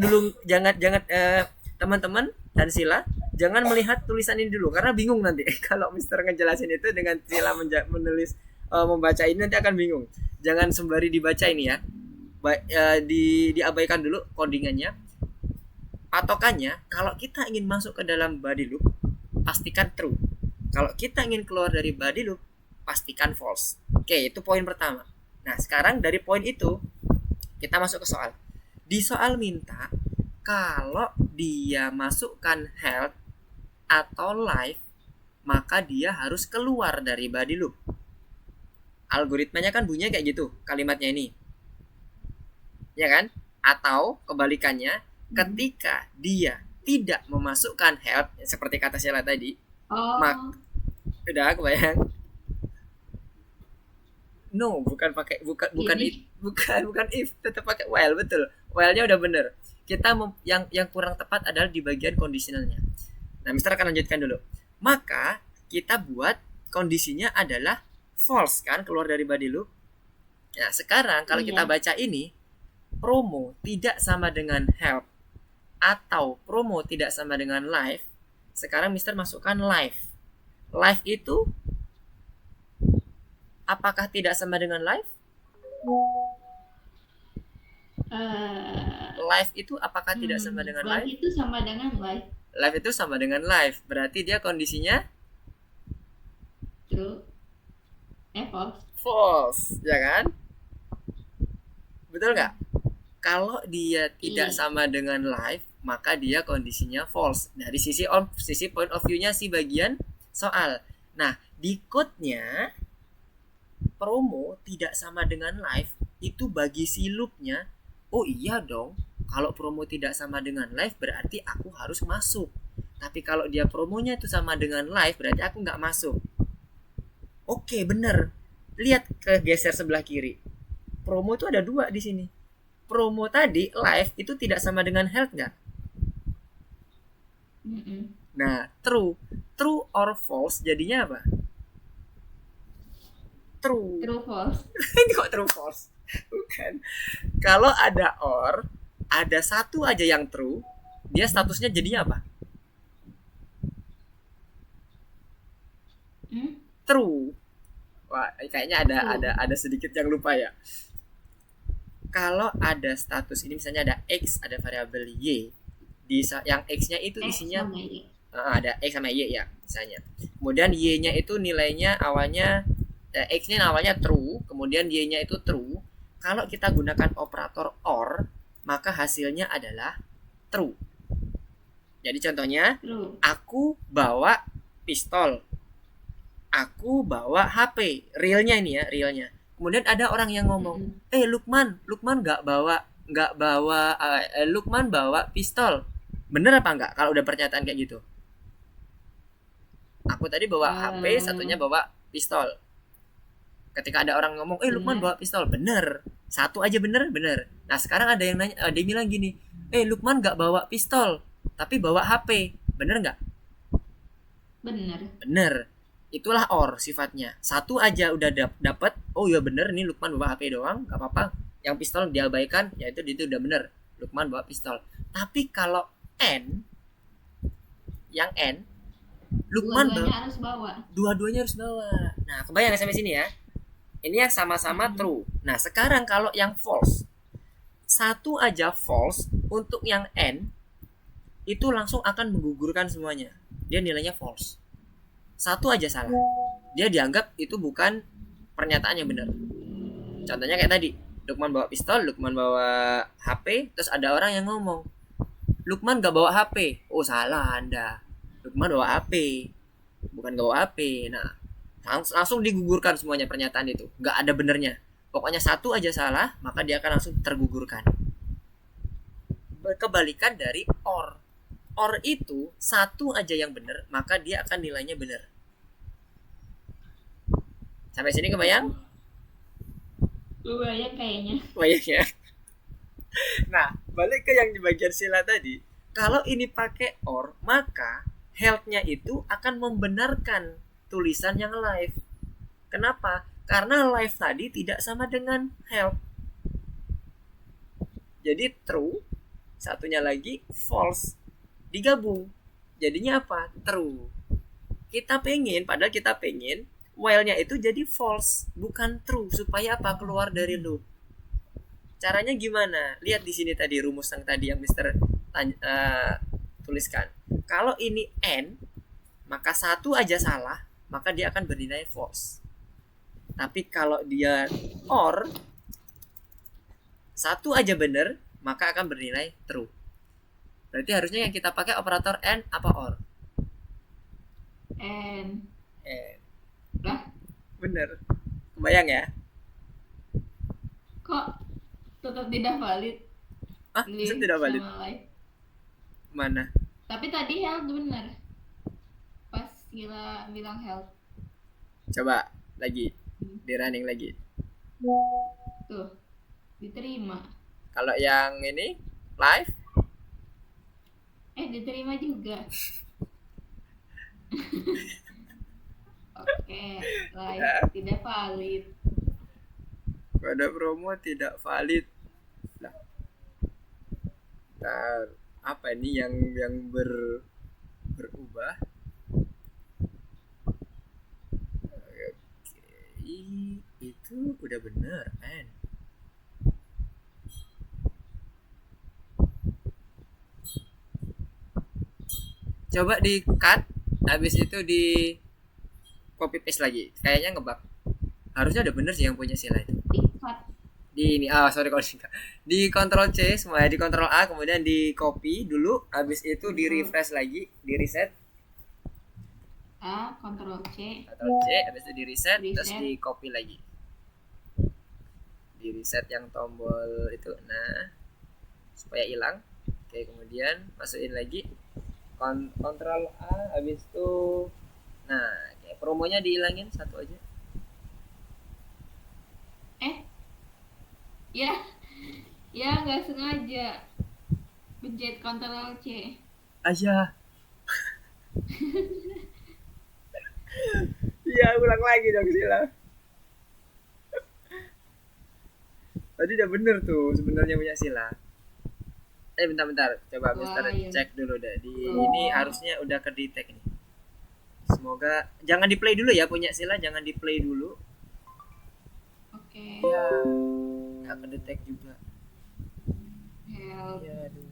teman-teman dan Sila jangan melihat tulisan ini dulu karena bingung nanti. Kalau Mister ngejelasin itu dengan Sila menulis membaca ini nanti akan bingung. Jangan sembari dibaca ini ya. Diabaikan dulu codingannya. Patokannya, kalau kita ingin masuk ke dalam body loop, pastikan true. Kalau kita ingin keluar dari body loop, pastikan false. Oke, itu poin pertama. Nah, sekarang dari poin itu, kita masuk ke soal. Di soal minta, kalau dia masukkan held atau live, maka dia harus keluar dari body loop. Algoritmanya kan bunyinya kayak gitu, kalimatnya ini. Ya kan? Atau kebalikannya, ketika dia tidak memasukkan held seperti kata Sheila tadi, udah kebayang? No, bukan if, tetap pakai while, betul. While-nya udah bener. Kita yang kurang tepat adalah di bagian conditionalnya. Nah, Mister akan lanjutkan dulu. Maka kita buat kondisinya adalah false kan, keluar dari body loop. Nah, sekarang kalau kita baca ini, promo tidak sama dengan help atau promo tidak sama dengan live. Sekarang Mister masukkan live. Live itu apakah tidak sama dengan live? Live itu apakah tidak sama dengan live? Live itu sama dengan live. Live itu sama dengan live. Berarti dia kondisinya true. False. False, ya kan? Betul nggak? Kalau dia tidak sama dengan live, maka dia kondisinya false. Dari sisi point of view-nya si bagian soal. Nah, di code-nya promo tidak sama dengan live, itu bagi si loop-nya, oh iya dong, kalau promo tidak sama dengan live berarti aku harus masuk. Tapi kalau dia promonya itu sama dengan live berarti aku nggak masuk. Oke, bener. Lihat ke geser sebelah kiri. Promo itu ada dua di sini. Promo tadi live itu tidak sama dengan held nggak? Nah, true or false jadinya apa? True. True false. Ini kok true false? Bukan. Kalau ada or, ada satu aja yang true, dia statusnya jadinya apa? Hmm? True. Wah, kayaknya ada True. ada sedikit yang lupa ya. Kalau ada status ini misalnya ada x, ada variabel y, yang x-nya itu X isinya sama Y. ada x sama y ya misalnya. Kemudian y-nya itu nilainya awalnya x-nya awalnya true, kemudian y-nya itu true. Kalau kita gunakan operator or, maka hasilnya adalah true. Jadi contohnya, True. aku bawa pistol, aku bawa HP, realnya ini ya, realnya. Kemudian ada orang yang ngomong, Lukman nggak bawa Lukman bawa pistol. Bener apa enggak kalau udah pernyataan kayak gitu? Aku tadi bawa HP, satunya bawa pistol. Ketika ada orang ngomong, Lukman Bener. bawa pistol, bener. Satu aja bener. Nah sekarang ada yang nanya, ada yang bilang gini, Lukman nggak bawa pistol, tapi bawa HP, bener nggak? Bener. Bener. Itulah or sifatnya. Satu aja udah dapat. Oh ya bener nih Lukman bawa HP doang, nggak apa-apa. Yang pistol diabaikan, ya itu udah bener. Lukman bawa pistol. Tapi kalau n, yang n, Lukman Dua-duanya harus bawa. dua-duanya harus bawa. Nah kebayang sampai sini ya. Ini yang sama-sama true. Nah sekarang kalau yang false, satu aja false untuk yang n, itu langsung akan menggugurkan semuanya. Dia nilainya false. Satu aja salah, dia dianggap itu bukan pernyataan yang benar. Contohnya kayak tadi, Lukman bawa pistol, Lukman bawa HP, terus ada orang yang ngomong, Lukman gak bawa HP. Oh salah Anda, Lukman bawa HP, bukan gak bawa HP. Nah langsung digugurkan semuanya pernyataan itu, gak ada benernya. Pokoknya satu aja salah, maka dia akan langsung tergugurkan. Kebalikan dari or. Or itu satu aja yang benar, maka dia akan nilainya benar. Sampai sini kebayang? Kebayang kayaknya. Kebayang ya. Nah, balik ke yang di bagian sila tadi. Kalau ini pakai or, maka health-nya itu akan membenarkan tulisan yang live. Kenapa? Karena live tadi tidak sama dengan health. Jadi true, satunya lagi false. Digabung. Jadinya apa? True. Padahal kita pengen while-nya itu jadi false, bukan true, supaya apa? Keluar dari loop. Caranya gimana? Lihat di sini tadi rumus yang tadi yang Mister tuliskan. Kalau ini n, maka satu aja salah, maka dia akan bernilai false. Tapi kalau dia or, satu aja benar, maka akan bernilai true. Berarti harusnya yang kita pakai operator n apa or? N. Lah, bener. Kebayang ya? Kok tetap tidak valid? Bisa tidak valid? Mana? Tapi tadi health bener. Pas Gila bilang health. Coba lagi, di running lagi. Tuh, diterima. Kalau yang ini live? Diterima juga. Oke, live tidak valid. Pada promo tidak valid. Nah, apa ini yang berubah? Oke, itu udah bener kan? Coba di cut, habis itu di copy paste lagi. Kayaknya ngebug. Harusnya udah bener sih yang punya sila itu. Di ini, sorry kalau di Ctrl C semua, di Ctrl A, kemudian di copy dulu, habis itu di refresh lagi, di reset. Ctrl C, habis itu di reset, terus di copy lagi. Di reset yang tombol itu, nah supaya hilang. Oke, kemudian masukin lagi. Ctrl A, habis itu nah kayak promonya dihilangin satu aja. ya nggak sengaja pencet Ctrl C aja. Iya, ulang lagi dong Sila. Tadi udah bener tuh sebenarnya punya Sila. Bentar-bentar, coba Mister Wah, ya. cek dulu deh. Ini harusnya udah ke detect nih. Semoga jangan di play dulu ya punya Sila, jangan di play dulu. Oke. Ya, nggak ke detect juga. Help. Ya, aduh.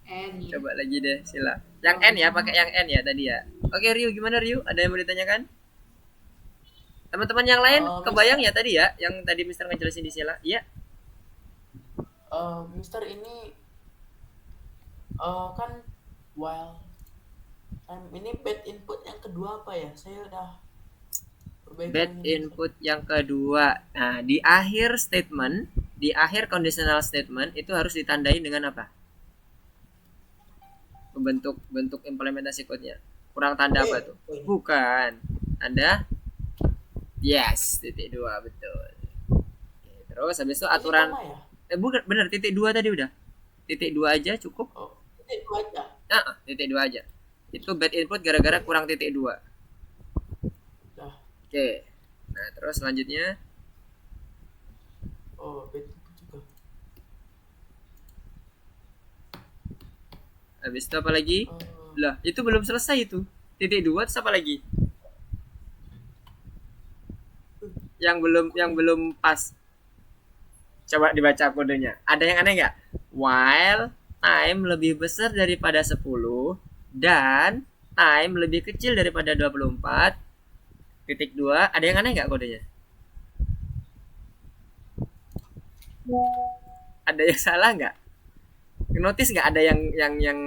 N ya. Coba lagi deh Sila. Yang N ya, pakai yang N ya tadi ya. Oke Ryu, gimana Ryu? Ada yang mau ditanyakan? Teman-teman yang lain kebayang ya tadi ya, yang tadi Mister ngejelasin di Sila? Iya. Mister ini kan while ini bad input yang kedua apa ya? Saya udah Bad input yang kedua. Nah, di akhir statement, di akhir conditional statement itu harus ditandai dengan apa? Bentuk implementasi code-nya. Kurang tanda apa tuh? Bukan. Anda yes, titik 2 betul. Oke, terus habis itu aturan bukan benar titik 2 tadi udah. Titik 2 aja cukup. Titik 2 aja. Titik 2 aja. Itu bad input gara-gara kurang titik 2. Oke. Nah, terus selanjutnya bad input juga. habis itu apa lagi? Lah, itu belum selesai itu. Titik 2 terus apa lagi? Yang belum pas. Coba dibaca kodenya. Ada yang aneh nggak? While time lebih besar daripada 10 dan time lebih kecil daripada 24. Titik 2, ada yang aneh nggak kodenya? Ada yang salah nggak? Notice nggak ada yang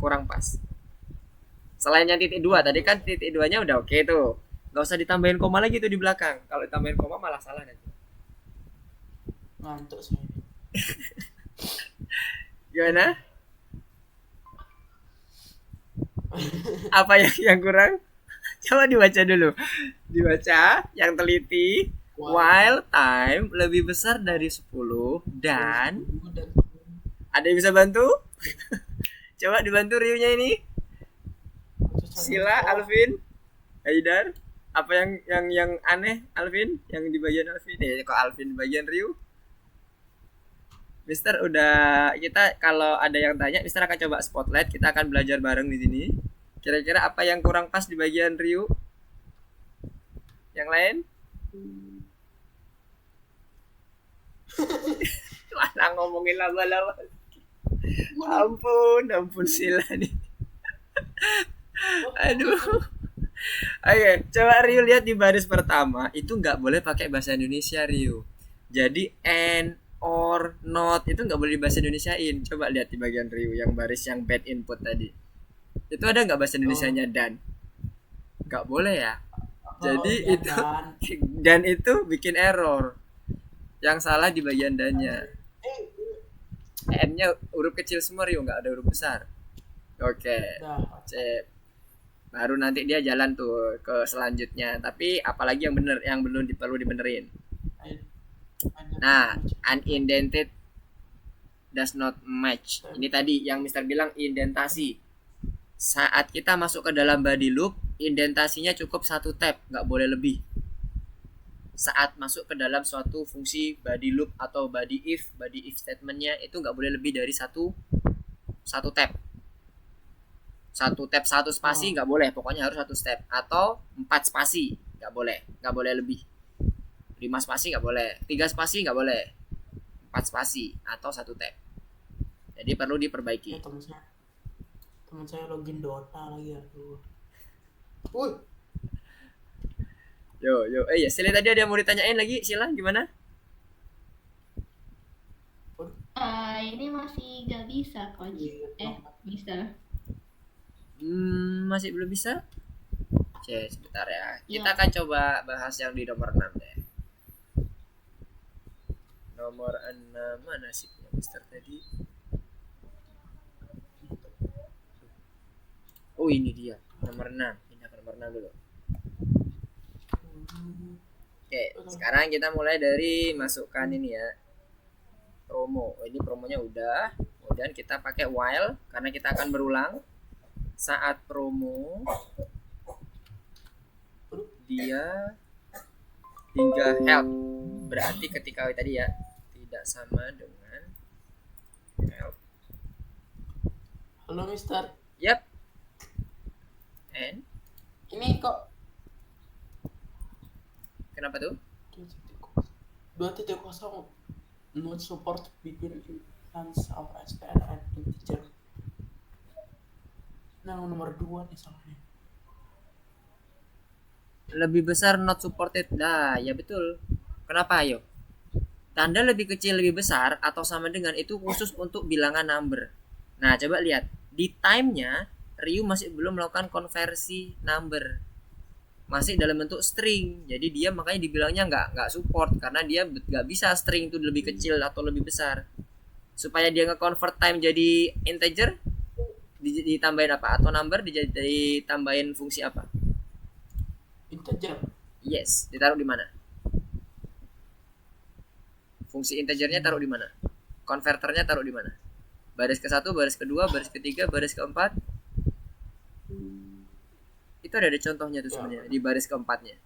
kurang pas? Selain yang titik 2, tadi kan titik 2-nya udah oke tuh. Nggak usah ditambahin koma lagi tuh di belakang. Kalau ditambahin koma malah salah nanti. Ngantuk saya. Gimana? Apa yang kurang? Coba dibaca dulu. Dibaca yang teliti. While time lebih besar dari 10 dan ada yang bisa bantu? Coba dibantu Ryu-nya ini. Sila, Alvin, Haidar. Apa yang aneh Alvin? Yang di bagian Alvin? Kok Alvin di bagian Ryu? Mister udah, kita kalau ada yang tanya, Mister akan coba spotlight. Kita akan belajar bareng di sini. Kira-kira apa yang kurang pas di bagian Ryu? Yang lain? Mana ngomongin laba-laba? Ampun Sila nih. Aduh. Oke, coba Ryu lihat di baris pertama itu nggak boleh pakai bahasa Indonesia Ryu. Jadi and, or, not itu nggak boleh bahasa Indonesiain. Coba lihat di bagian Ryu yang baris yang bad input tadi. Itu ada nggak bahasa Indonesianya dan? Nggak boleh ya. Jadi itu dan itu bikin error. Yang salah di bagian dan-nya. N-nya huruf kecil semua Ryu, nggak ada huruf besar. Oke. Cep. Baru nanti dia jalan tuh ke selanjutnya. Tapi apalagi yang bener, yang belum perlu dibenerin. Nah, unindented does not match. Ini tadi yang Mister bilang indentasi. Saat kita masuk ke dalam body loop, indentasinya cukup 1 tab, nggak boleh lebih. Saat masuk ke dalam suatu fungsi body loop atau body if statementnya itu nggak boleh lebih dari satu tab. 1 spasi nggak boleh, pokoknya harus 1 step atau 4 spasi nggak boleh lebih. 5 spasi nggak boleh, 3 spasi nggak boleh, 4 spasi atau 1 tab. Jadi perlu diperbaiki. Teman saya login Dota lagi ya. Yo, ya Sila tadi ada yang mau ditanyain lagi, Sila gimana? Ini masih gak bisa coach. Bisa. Masih belum bisa? Oke, sebentar ya. Kita akan coba bahas yang di nomor 6 deh. Nomor 6 mana sih Mister tadi? Oh, ini dia. Nomor 6. Pindah ke nomor 6 dulu. Oke, sekarang kita mulai dari masukkan ini ya. Promo. Ini promonya udah. Kemudian kita pakai while karena kita akan berulang. saat promo dia hingga help, berarti ketika tadi ya tidak sama dengan help. Halo Mister, Yap. And ini kok kenapa tuh? 2.0 not support between instance of SPR and integer. Nah, nomor 2 nih salahnya. Lebih besar not supported. Nah, ya betul. Kenapa ayo? Tanda lebih kecil lebih besar atau sama dengan itu khusus untuk bilangan number. Nah, coba lihat. Di time-nya Ryu masih belum melakukan konversi number. Masih dalam bentuk string. Jadi dia makanya dibilangnya nggak support karena dia nggak bisa string itu lebih kecil atau lebih besar. Supaya dia nge-convert time jadi integer, ditambahin apa? Atau number ditambahin fungsi apa? Integer. Yes, ditaruh di mana? Fungsi integernya taruh di mana? Konverternya taruh di mana? Baris ke-1, baris ke-2, baris ke-3, baris ke-4. Itu ada contohnya tuh sebenarnya di baris ke-4-nya.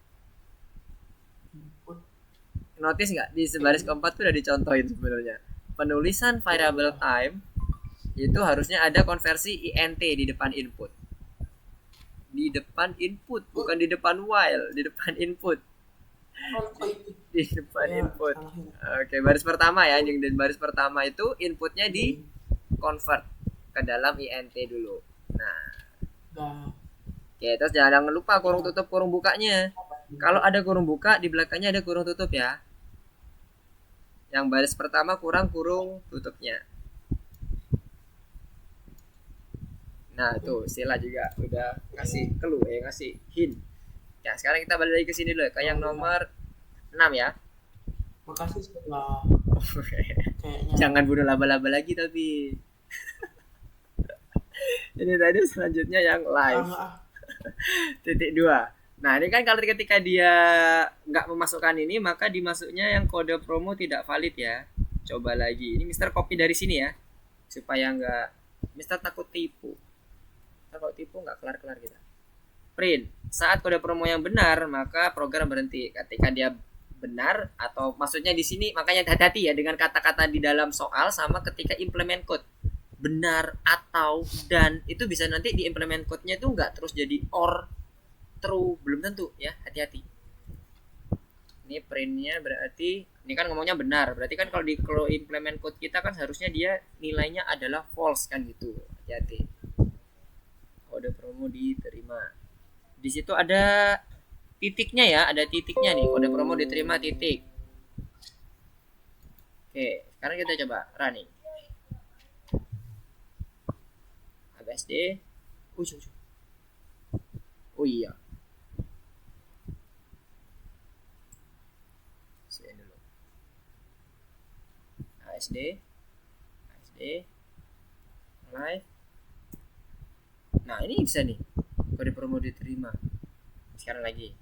Notice nggak di baris ke-4 tuh udah dicontohin sebenarnya. Penulisan variable time itu harusnya ada konversi int di depan input. Di depan input, bukan di depan while, di depan input. Di depan input. Oke, baris pertama ya, yang di baris pertama itu inputnya di convert ke dalam int dulu. Nah, oke, terus jangan lupa kurung tutup kurung bukanya. Kalau ada kurung buka, di belakangnya ada kurung tutup ya. Yang baris pertama kurang kurung tutupnya. Nah, tuh Sila juga udah ngasih clue ngasih hint. Ya, sekarang kita balik lagi ke sini dulu ke yang nomor 6 ya. Makasih setelah Jangan bunuh laba-laba lagi tapi. Ini tadi selanjutnya yang live. Titik 2. Nah, ini kan kalau ketika dia nggak memasukkan ini, maka dimasuknya yang kode promo tidak valid ya. Coba lagi. Ini Mister copy dari sini ya. Supaya nggak Mister takut tipu. Kalau tipu nggak kelar-kelar kita. Print. Saat kode promo yang benar, maka program berhenti. Ketika dia benar atau maksudnya di sini makanya hati-hati ya dengan kata-kata di dalam soal sama ketika implement code. Benar atau dan itu bisa nanti di implement code-nya itu nggak terus jadi or, true, belum tentu ya, hati-hati. Ini printnya berarti ini kan ngomongnya benar, berarti kan kalau di implement code kita kan harusnya dia nilainya adalah false kan gitu. Hati-hati. Kode promo diterima. Di situ ada titiknya ya, ada titiknya nih. Kode promo diterima titik. Oke, sekarang kita coba running. ABSD. Oh iya. Saya dulu. ASD. Live. Nah, ini bisa nih. Kode promo diterima. Sekarang lagi.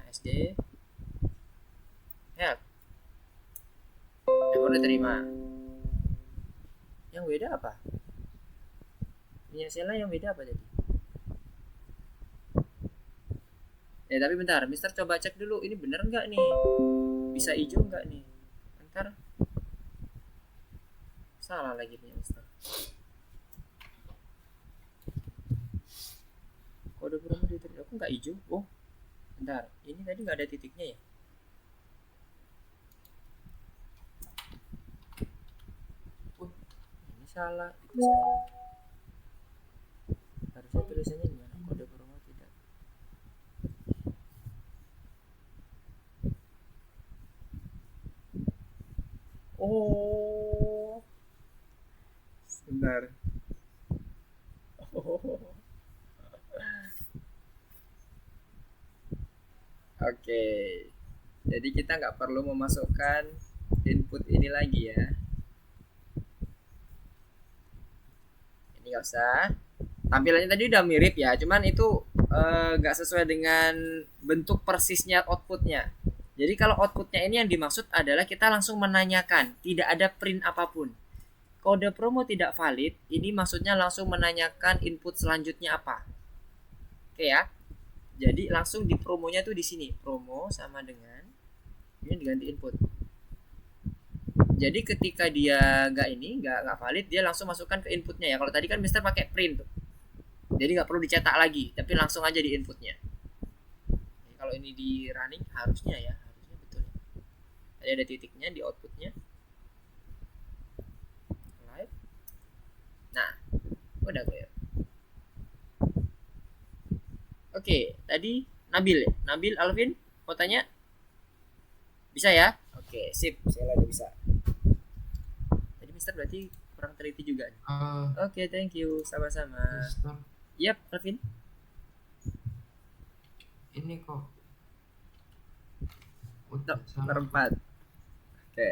ASD. Help. Promo diterima. Yang beda apa? Punya Sela yang beda apa tadi? Tapi bentar, Mister coba cek dulu ini bener nggak nih? Bisa hijau nggak nih? Bentar. Salah lagi punya Mister. Kode promo diterima, aku nggak hijau. Oh, bentar. Ini tadi nggak ada titiknya ya? Ini salah. Itu salah. Harusnya tulisannya gimana? Kode promo tidak. Oh, sebentar. Oh. Oke, jadi kita nggak perlu memasukkan input ini lagi ya. Ini nggak usah. Tampilannya tadi udah mirip ya, cuman itu nggak sesuai dengan bentuk persisnya outputnya. Jadi kalau outputnya ini yang dimaksud adalah kita langsung menanyakan, tidak ada print apapun. kode promo tidak valid, ini maksudnya langsung menanyakan input selanjutnya apa. Oke ya. Jadi langsung di promonya tuh di sini. Promo sama dengan ini diganti input. Jadi ketika dia nggak valid, dia langsung masukkan ke inputnya ya. Kalau tadi kan Mister pakai print tuh. Jadi nggak perlu dicetak lagi, tapi langsung aja di inputnya. Jadi kalau ini di running harusnya betul. Tadi ada titiknya di outputnya. Live. Nah, udah clear. Oke, tadi Nabil ya? Nabil Alvin mau tanya? Bisa ya? Oke, sip. Saya udah bisa. Tadi Mister berarti kurang teliti juga nih. Oke, thank you. Sama-sama. Mister, Yap, Alvin. ini kok Nomor 4. Oke.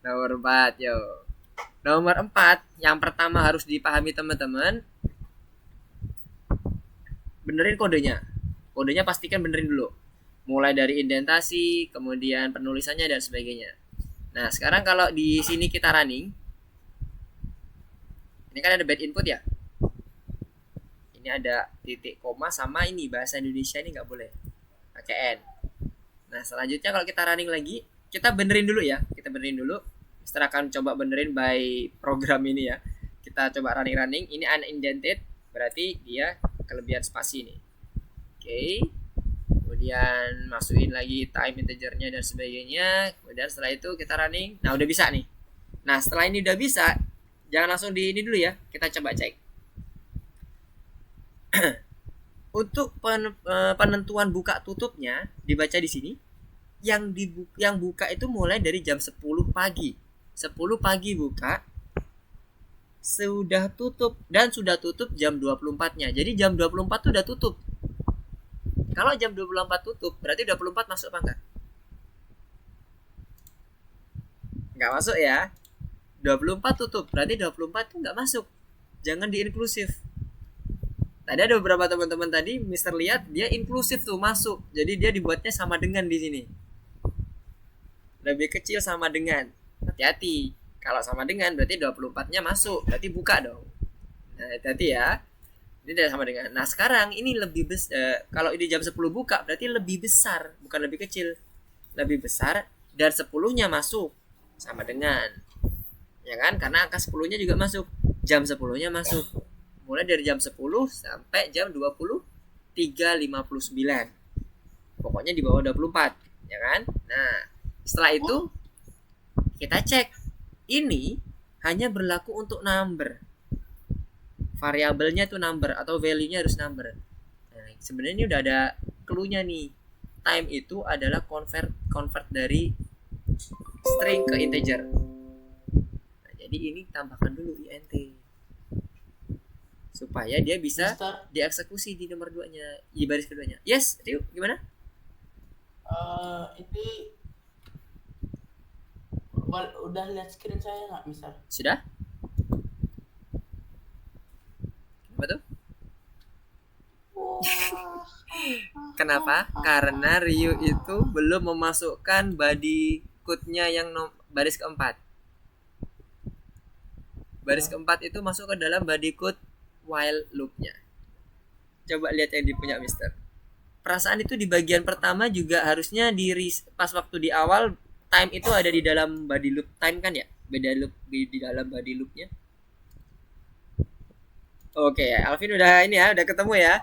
Nomor 4, yo. Nomor 4, yang pertama harus dipahami teman-teman. Benerin kodenya. Kodenya pastikan benerin dulu. Mulai dari indentasi, kemudian penulisannya dan sebagainya. Nah, sekarang kalau di sini kita running, ini kan ada bad input ya. Ini ada titik koma sama ini bahasa Indonesia ini nggak boleh pakai n. Nah, selanjutnya kalau kita running lagi, kita benerin dulu ya. Kita benerin dulu. Mister akan coba benerin by program ini ya. Kita coba running. Ini unindented, berarti dia kelebihan spasi nih. Oke. Kemudian masukin lagi time integernya dan sebagainya. Kemudian setelah itu kita running. Nah, udah bisa nih. Nah, setelah ini udah bisa, jangan langsung di ini dulu ya. Kita coba cek. Untuk penentuan buka tutupnya dibaca di sini. Yang buka itu mulai dari jam 10 pagi. 10 pagi buka. Sudah tutup dan sudah tutup jam 24-nya. Jadi jam 24 tuh udah tutup. Kalau jam 24 tutup, berarti 24 masuk apa enggak? Enggak masuk ya. 24 tutup, berarti 24 tuh enggak masuk. Jangan diinklusif. Tadi ada beberapa teman-teman tadi Mister lihat dia inklusif tuh masuk. Jadi dia dibuatnya sama dengan di sini. Lebih kecil sama dengan. Hati-hati. Kalau sama dengan berarti 24-nya masuk. Berarti buka dong. Nah, hati-hati ya. Ini udah sama dengan. Nah, sekarang ini lebih besar. Kalau ini jam 10 buka berarti lebih besar, bukan lebih kecil. Lebih besar dan 10-nya masuk. Sama dengan. Ya kan? Karena angka 10-nya juga masuk. Jam 10-nya masuk. Mulai dari jam 10 sampai jam 23.59. Pokoknya di bawah 24, ya kan? Nah, setelah itu kita cek. Ini hanya berlaku untuk number. Variabelnya itu number atau value-nya harus number. Nah, sebenarnya ini udah ada clue-nya nih. Time itu adalah convert dari string ke integer. Nah, jadi ini tambahkan dulu int. Supaya dia bisa Mister, dieksekusi di nomor 2-nya, di baris keduanya. Yes, Rio, gimana? ini udah lihat screen saya nggak, Mister? Sudah? Apa tuh? Kenapa? Karena Rio itu belum memasukkan body code-nya yang baris keempat. Baris keempat itu masuk ke dalam body code while loop-nya. Coba lihat yang dipunya Mister. Perasaan itu di bagian pertama juga harusnya pas waktu di awal time itu ada di dalam body loop time kan ya? Beda loop di dalam body loop-nya. Oke, Alvin udah ini ya, udah ketemu ya.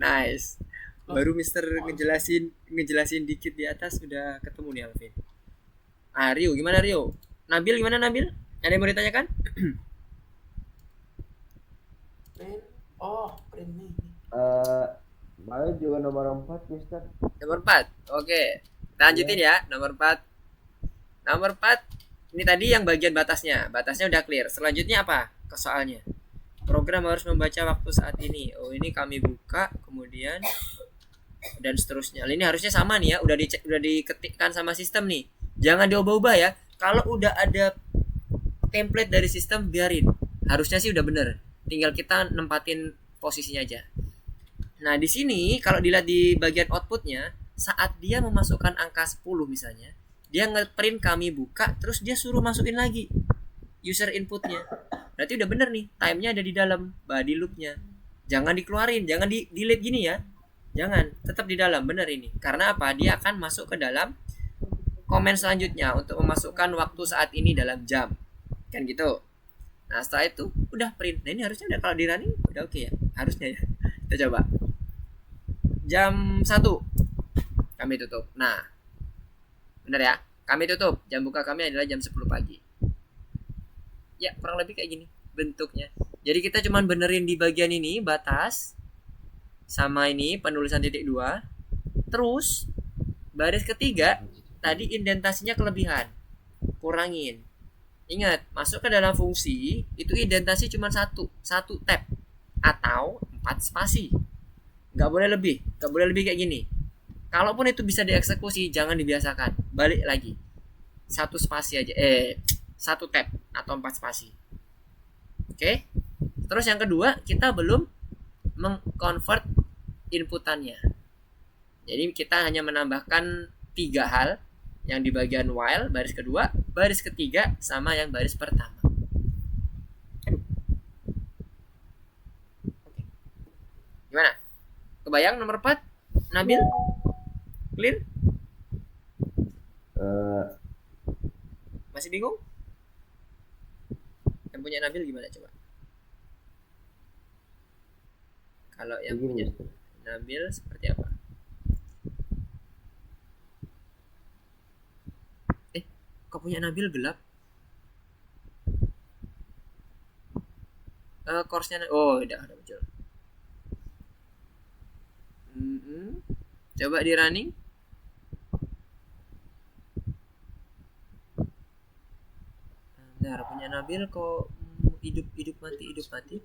Nice. Baru Mister ngejelasin dikit di atas udah ketemu nih Alvin. Rio, gimana Rio? Nabil gimana Nabil? Ada yang mau ditanyakan? Print nih. Malah juga nomor 4, Mister. Nomor 4. Oke. Kita lanjutin ya. Nomor 4. Nomor 4. Ini tadi yang bagian batasnya. Batasnya udah clear. Selanjutnya apa? Soalnya. Program harus membaca waktu saat ini. Oh, ini kami buka, kemudian dan seterusnya. Ini harusnya sama nih ya. Udah diketikkan sama sistem nih. Jangan diubah-ubah ya. Kalau udah ada template dari sistem biarin. Harusnya sih udah bener. Tinggal kita nempatin posisinya aja. Nah, di sini kalau dilihat di bagian outputnya, saat dia memasukkan angka 10 misalnya, dia nge-print kami buka, terus dia suruh masukin lagi user inputnya. Berarti udah bener nih, time-nya ada di dalam body loop-nya. Jangan dikeluarin, jangan di delete gini ya. Jangan, tetap di dalam, bener ini. Karena apa? Dia akan masuk ke dalam komen selanjutnya untuk memasukkan waktu saat ini dalam jam. Kan gitu. Nah, setelah itu udah print. Nah, ini harusnya udah kalau di running udah oke ya. Harusnya ya. Kita coba. Jam 1 kami tutup. Nah, bener ya? Kami tutup. Jam buka kami adalah jam 10 pagi. Ya, kurang lebih kayak gini bentuknya. Jadi kita cuman benerin di bagian ini batas sama ini penulisan titik 2. Terus baris ketiga tadi indentasinya kelebihan. Kurangin. Ingat, masuk ke dalam fungsi itu indentasi cuma satu tab atau 4 spasi. Nggak boleh lebih kayak gini. Kalaupun itu bisa dieksekusi, jangan dibiasakan. Balik lagi. 1 spasi aja. 1 tab atau 4 spasi. Oke. Terus yang kedua, kita belum mengconvert inputannya. Jadi kita hanya menambahkan 3 hal, yang di bagian while baris kedua, baris ketiga, sama yang baris pertama. Oke. Gimana? Kebayang nomor 4? Nabil? Clear? Masih bingung? Yang punya Nabil gimana coba? Kalau yang punya Nabil seperti apa? Kok punya Nabil gelap? Course-nya udah muncul. Coba di running. Bentar, punya Nabil kok hidup mati.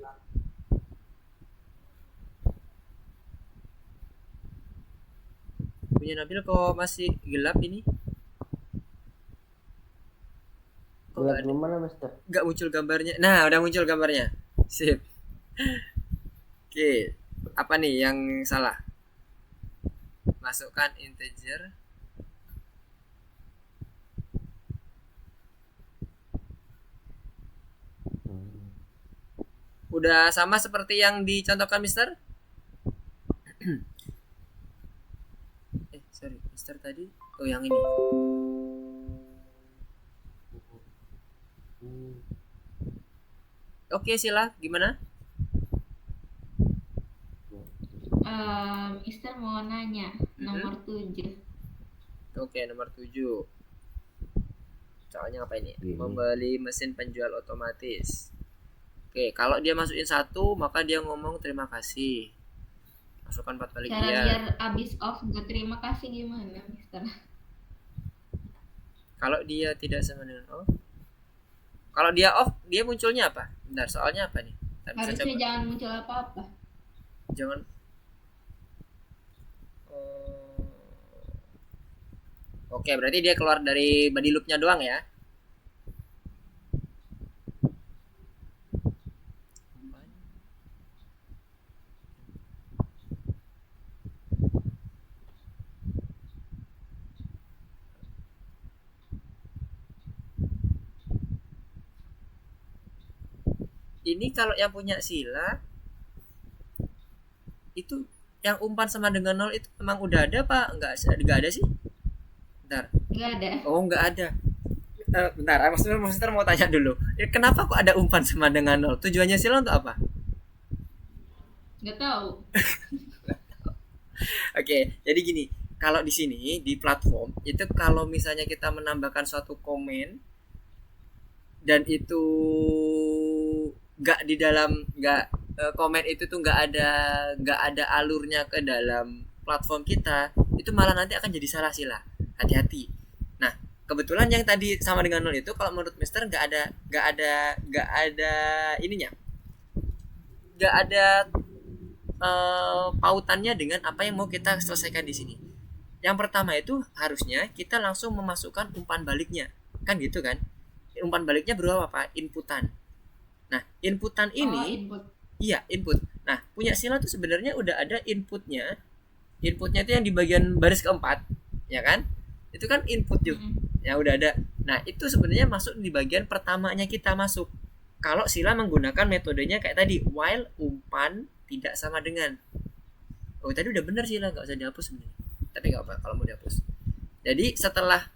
Punya Nabil kok masih gelap ini? Gelap gimana, Mister? Gak muncul gambarnya. Nah, udah muncul gambarnya. Sip. Oke. Apa nih yang salah? Masukkan integer. Udah sama seperti yang dicontohkan Mister? Sorry, Mister tadi. Oh, yang ini. Oke, Sila, gimana? Mister mau nanya nomor 7. Oke, nomor 7. Soalnya apa ini? Ini. Membeli mesin penjual otomatis. Oke, kalau dia masukin 1, maka dia ngomong terima kasih. Masukkan 4 balik Cara dia. biar abis off gak terima kasih gimana, Mister? Kalau dia tidak sama dengan off. Kalau dia off, dia munculnya apa? Bentar, soalnya apa nih? Bentar, bisa Harusnya coba. jangan muncul apa-apa. Jangan. Oke, berarti dia keluar dari body loop-nya doang ya. Ini kalau yang punya Sila itu yang umpan sama dengan 0 itu memang udah ada apa enggak ada sih? Bentar. Nggak ada. Oh, enggak ada. Bentar, Master mau tanya dulu. Kenapa kok ada umpan sama dengan 0? Tujuannya Sila untuk apa? Nggak tahu. Oke, jadi gini, kalau di sini di platform itu kalau misalnya kita menambahkan suatu komen dan itu komen itu tuh nggak ada alurnya ke dalam platform kita, itu malah nanti akan jadi salah Sila. Hati-hati. Nah, kebetulan yang tadi sama dengan 0 itu kalau menurut Mister nggak ada ininya. Nggak ada pautannya dengan apa yang mau kita selesaikan di sini. Yang pertama itu harusnya kita langsung memasukkan umpan baliknya, kan gitu kan? Umpan baliknya berupa apa? Inputan. Nah, inputan ini, iya input. Nah, punya Sila tuh sebenarnya udah ada inputnya. Inputnya itu yang di bagian baris keempat, ya kan? Itu kan input juga. yang udah ada. Nah itu sebenarnya masuk di bagian pertamanya kita masuk. Kalau Sila menggunakan metodenya kayak tadi, while umpan tidak sama dengan. Oh tadi udah bener Sila, nggak usah dihapus sebenarnya. Tapi nggak apa kalau mau dihapus. Jadi setelah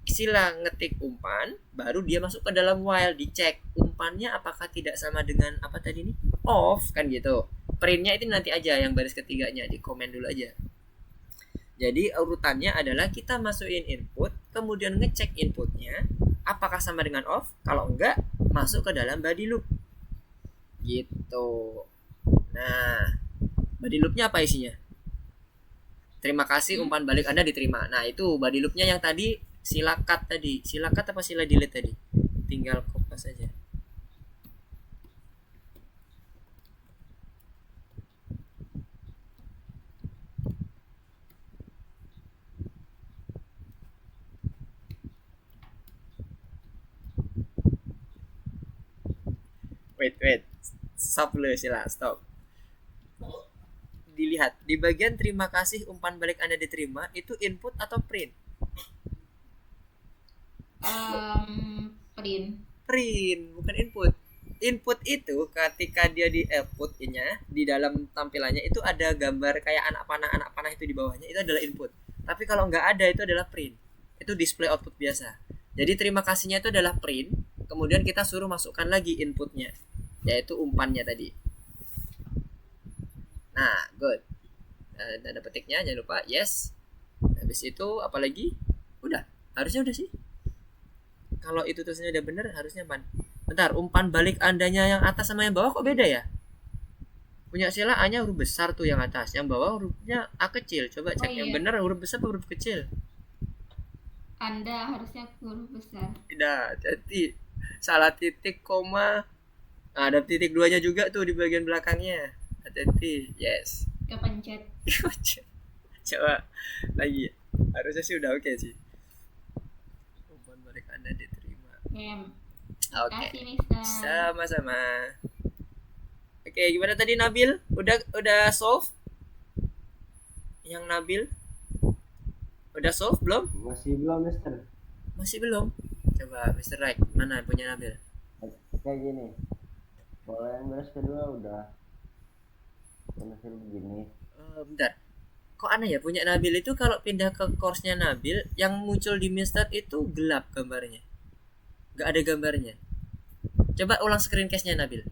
Sila ngetik umpan, baru dia masuk ke dalam while, dicek umpannya apakah tidak sama dengan apa tadi nih, off kan gitu. Printnya itu nanti aja yang baris ketiganya, di komen dulu aja. Jadi urutannya adalah kita masukin input, kemudian ngecek inputnya apakah sama dengan off. Kalau enggak, masuk ke dalam body loop. Gitu. Nah, body loopnya apa isinya? Terima kasih umpan balik Anda diterima. Nah, itu body loopnya yang tadi Sila cut tadi. Sila cut apa Sila delete tadi? Tinggal kopas saja. Wait. Stop dulu Sila, stop. Dilihat di bagian terima kasih umpan balik Anda diterima itu input atau print? Print. Print, bukan input. Input itu ketika dia di outputnya di dalam tampilannya itu ada gambar kayak anak panah itu di bawahnya, itu adalah input. Tapi kalau nggak ada itu adalah print. Itu display output biasa. Jadi terima kasihnya itu adalah print, kemudian kita suruh masukkan lagi inputnya, yaitu umpannya tadi. Nah, good. Tanda petiknya jangan lupa yes. Habis itu apalagi? Udah, harusnya udah sih. Kalau itu tulisannya udah bener harusnya man. Bentar, umpan balik andanya yang atas sama yang bawah kok beda ya? Punya Sila A-nya huruf besar tuh yang atas, yang bawah hurufnya A kecil. Coba cek yang bener huruf besar atau huruf kecil? Anda harusnya huruf besar. Tidak, jadi salah titik koma. Nah, ada titik duanya juga tuh di bagian belakangnya. Hati-hati, yes. Kepencet. Coba lagi. Harusnya sih udah oke sih. Umpan balik Anda diterima. Oke. Kasih Mister. Sama-sama. Oke, gimana tadi Nabil? Udah solve? Yang Nabil? Udah solve belum? Masih belum, Mister. Masih belum. Coba Mr. Right, mana punya Nabil? Kayak gini. Kalau yang baris kedua udah hasil begini. Bentar. Kok aneh ya, punya Nabil itu kalau pindah ke course-nya Nabil, yang muncul di Mister itu gelap gambarnya. Gak ada gambarnya. Coba ulang screen cast-nya Nabil.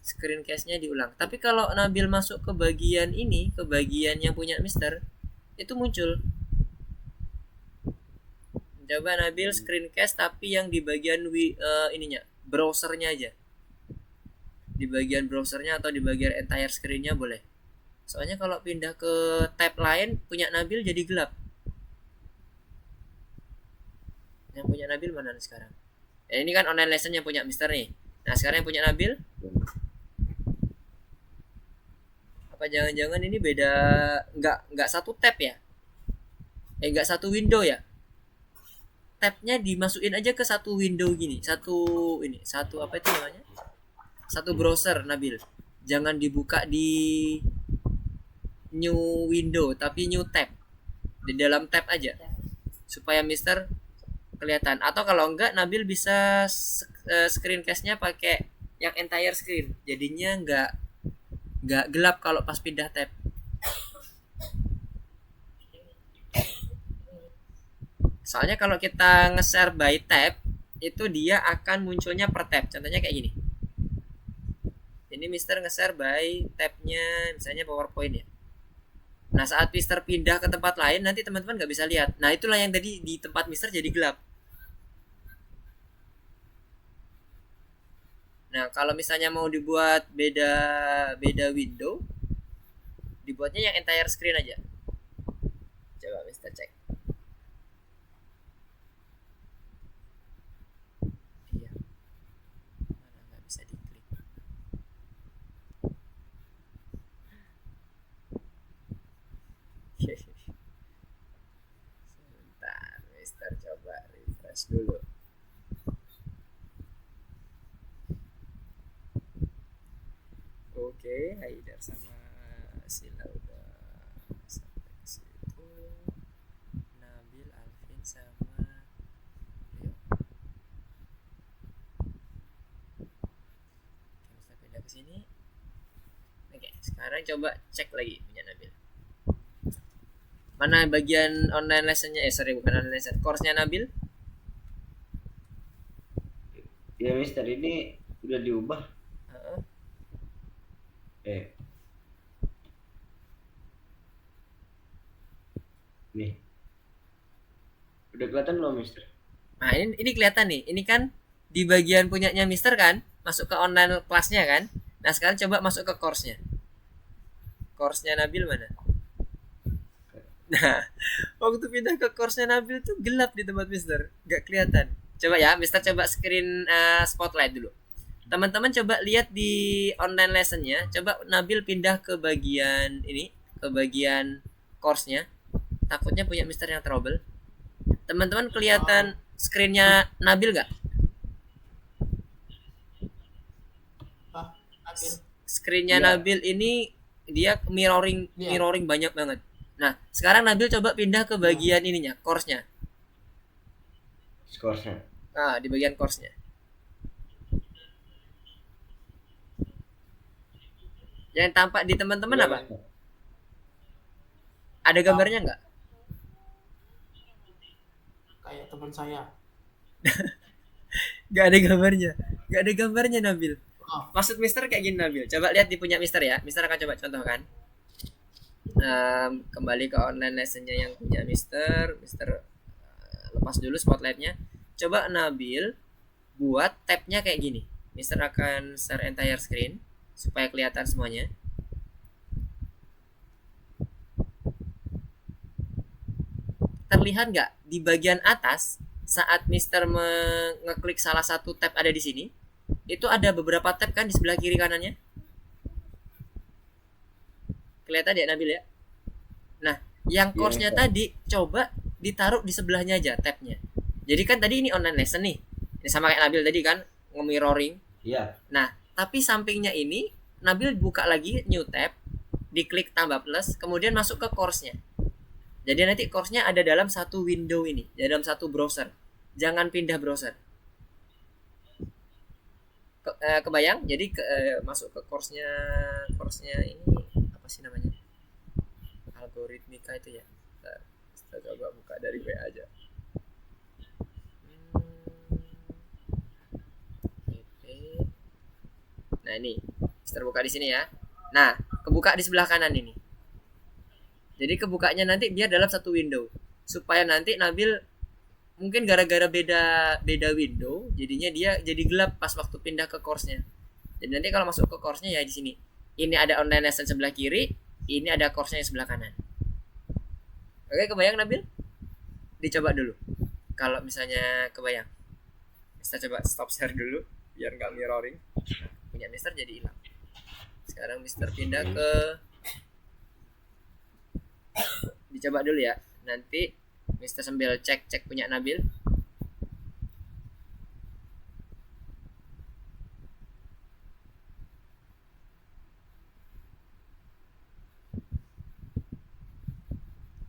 Screen cast-nya diulang. Tapi kalau Nabil masuk ke bagian ini, ke bagian yang punya Mister, itu muncul. Coba Nabil screen cast tapi yang di bagian ininya, browsernya aja. Di bagian browsernya atau di bagian entire screen-nya boleh. Soalnya kalau pindah ke tab lain punya Nabil jadi gelap. Yang punya Nabil mana nih sekarang? Ini kan online lesson yang punya Mister nih. Nah sekarang yang punya Nabil, apa jangan-jangan ini beda, nggak satu tab ya? Nggak satu window ya? Tabnya dimasukin aja ke satu window gini, satu apa itu namanya? Satu browser Nabil. Jangan dibuka di new window tapi new tab. Di dalam tab aja. Supaya Mister kelihatan. Atau kalau enggak Nabil bisa screen cast-nya pakai yang entire screen. Jadinya enggak gelap kalau pas pindah tab. Soalnya kalau kita nge-share by tab itu dia akan munculnya per tab. Contohnya kayak gini. Ini Mister nge-share by tab-nya misalnya PowerPoint ya. Nah saat Mister pindah ke tempat lain nanti teman-teman nggak bisa lihat. Nah itulah yang tadi di tempat Mister jadi gelap. Nah kalau misalnya mau dibuat beda window, dibuatnya yang entire screen aja. Coba Mister cek. Iya. Mana nggak bisa diklik. Sebentar, Mister coba refresh dulu. Oke, Haidar sama Sila udah sampai ke situ. Nabil, Alvin sama Sekarang coba cek lagi punya Nabil. Mana bagian online lessonnya? Bukan online lesson, course-nya Nabil? Ya Mister, ini udah diubah. Heeh. Eh, nih. Udah kelihatan belum Mister? Nah, ini kelihatan nih. Ini kan di bagian punyanya Mister kan, masuk ke online kelasnya kan. Nah, sekarang coba masuk ke course-nya. Course-nya Nabil mana? Nah, waktu pindah ke course-nya Nabil tuh gelap di tempat Mister, nggak kelihatan. Coba ya, Mister coba screen spotlight dulu. Teman-teman coba lihat di online lesson-nya. Coba Nabil pindah ke bagian ini, ke bagian course-nya. Takutnya punya Mister yang trouble. Teman-teman kelihatan screen-nya Nabil nggak? Nabil. Screen-nya Iya. Nabil ini dia mirroring Iya. mirroring banyak banget. Nah, sekarang Nabil coba pindah ke bagian ininya, course-nya. Scoresnya. Nah, di bagian course-nya. Yang tampak di teman-teman Iya, apa? Mister. Ada gambarnya nggak? Kayak teman saya. Nggak ada gambarnya. Nggak ada gambarnya Nabil. Oh, Maksud Mister kayak gini Nabil. Coba lihat di punya Mister ya. Mister akan coba contohkan. Kembali ke online lesson-nya yang punya Mister. Mister lepas dulu spotlight-nya. Coba Nabil buat tab-nya kayak gini. Mister akan share entire screen supaya kelihatan semuanya. Terlihat nggak di bagian atas saat Mister ngeklik salah satu tab ada di sini, itu ada beberapa tab kan di sebelah kiri kanannya. Kelihatan ya Nabil ya? Nah, yang Iya, course-nya Mister. tadi coba ditaruh di sebelahnya aja tabnya. Jadi kan tadi ini online lesson nih. Ini sama kayak Nabil tadi kan nge-mirroring. Iya. Nah, tapi sampingnya ini Nabil buka lagi new tab, diklik tambah plus, kemudian masuk ke course-nya. Jadi nanti course-nya ada dalam satu window ini, dalam satu browser. Jangan pindah browser. Kebayang? Jadi masuk ke course-nya ini apa sih namanya? Algoritmika itu ya. Kita coba buka dari WA aja. Nah ini, terbuka di sini ya. Nah, kebuka di sebelah kanan ini. Jadi kebukanya nanti biar dalam satu window, supaya nanti Nabil mungkin gara-gara beda window, jadinya dia jadi gelap pas waktu pindah ke course-nya. Jadi nanti kalau masuk ke course-nya ya di sini. Ini ada online lesson sebelah kiri, ini ada course-nya yang sebelah kanan. Oke, kebayang Nabil? Dicoba dulu. Kalau misalnya kebayang. Kita coba stop share dulu biar nggak mirroring. Punya Mister jadi hilang. Sekarang Mister pindah ke dicoba dulu ya. Nanti Mister sambil cek punya Nabil.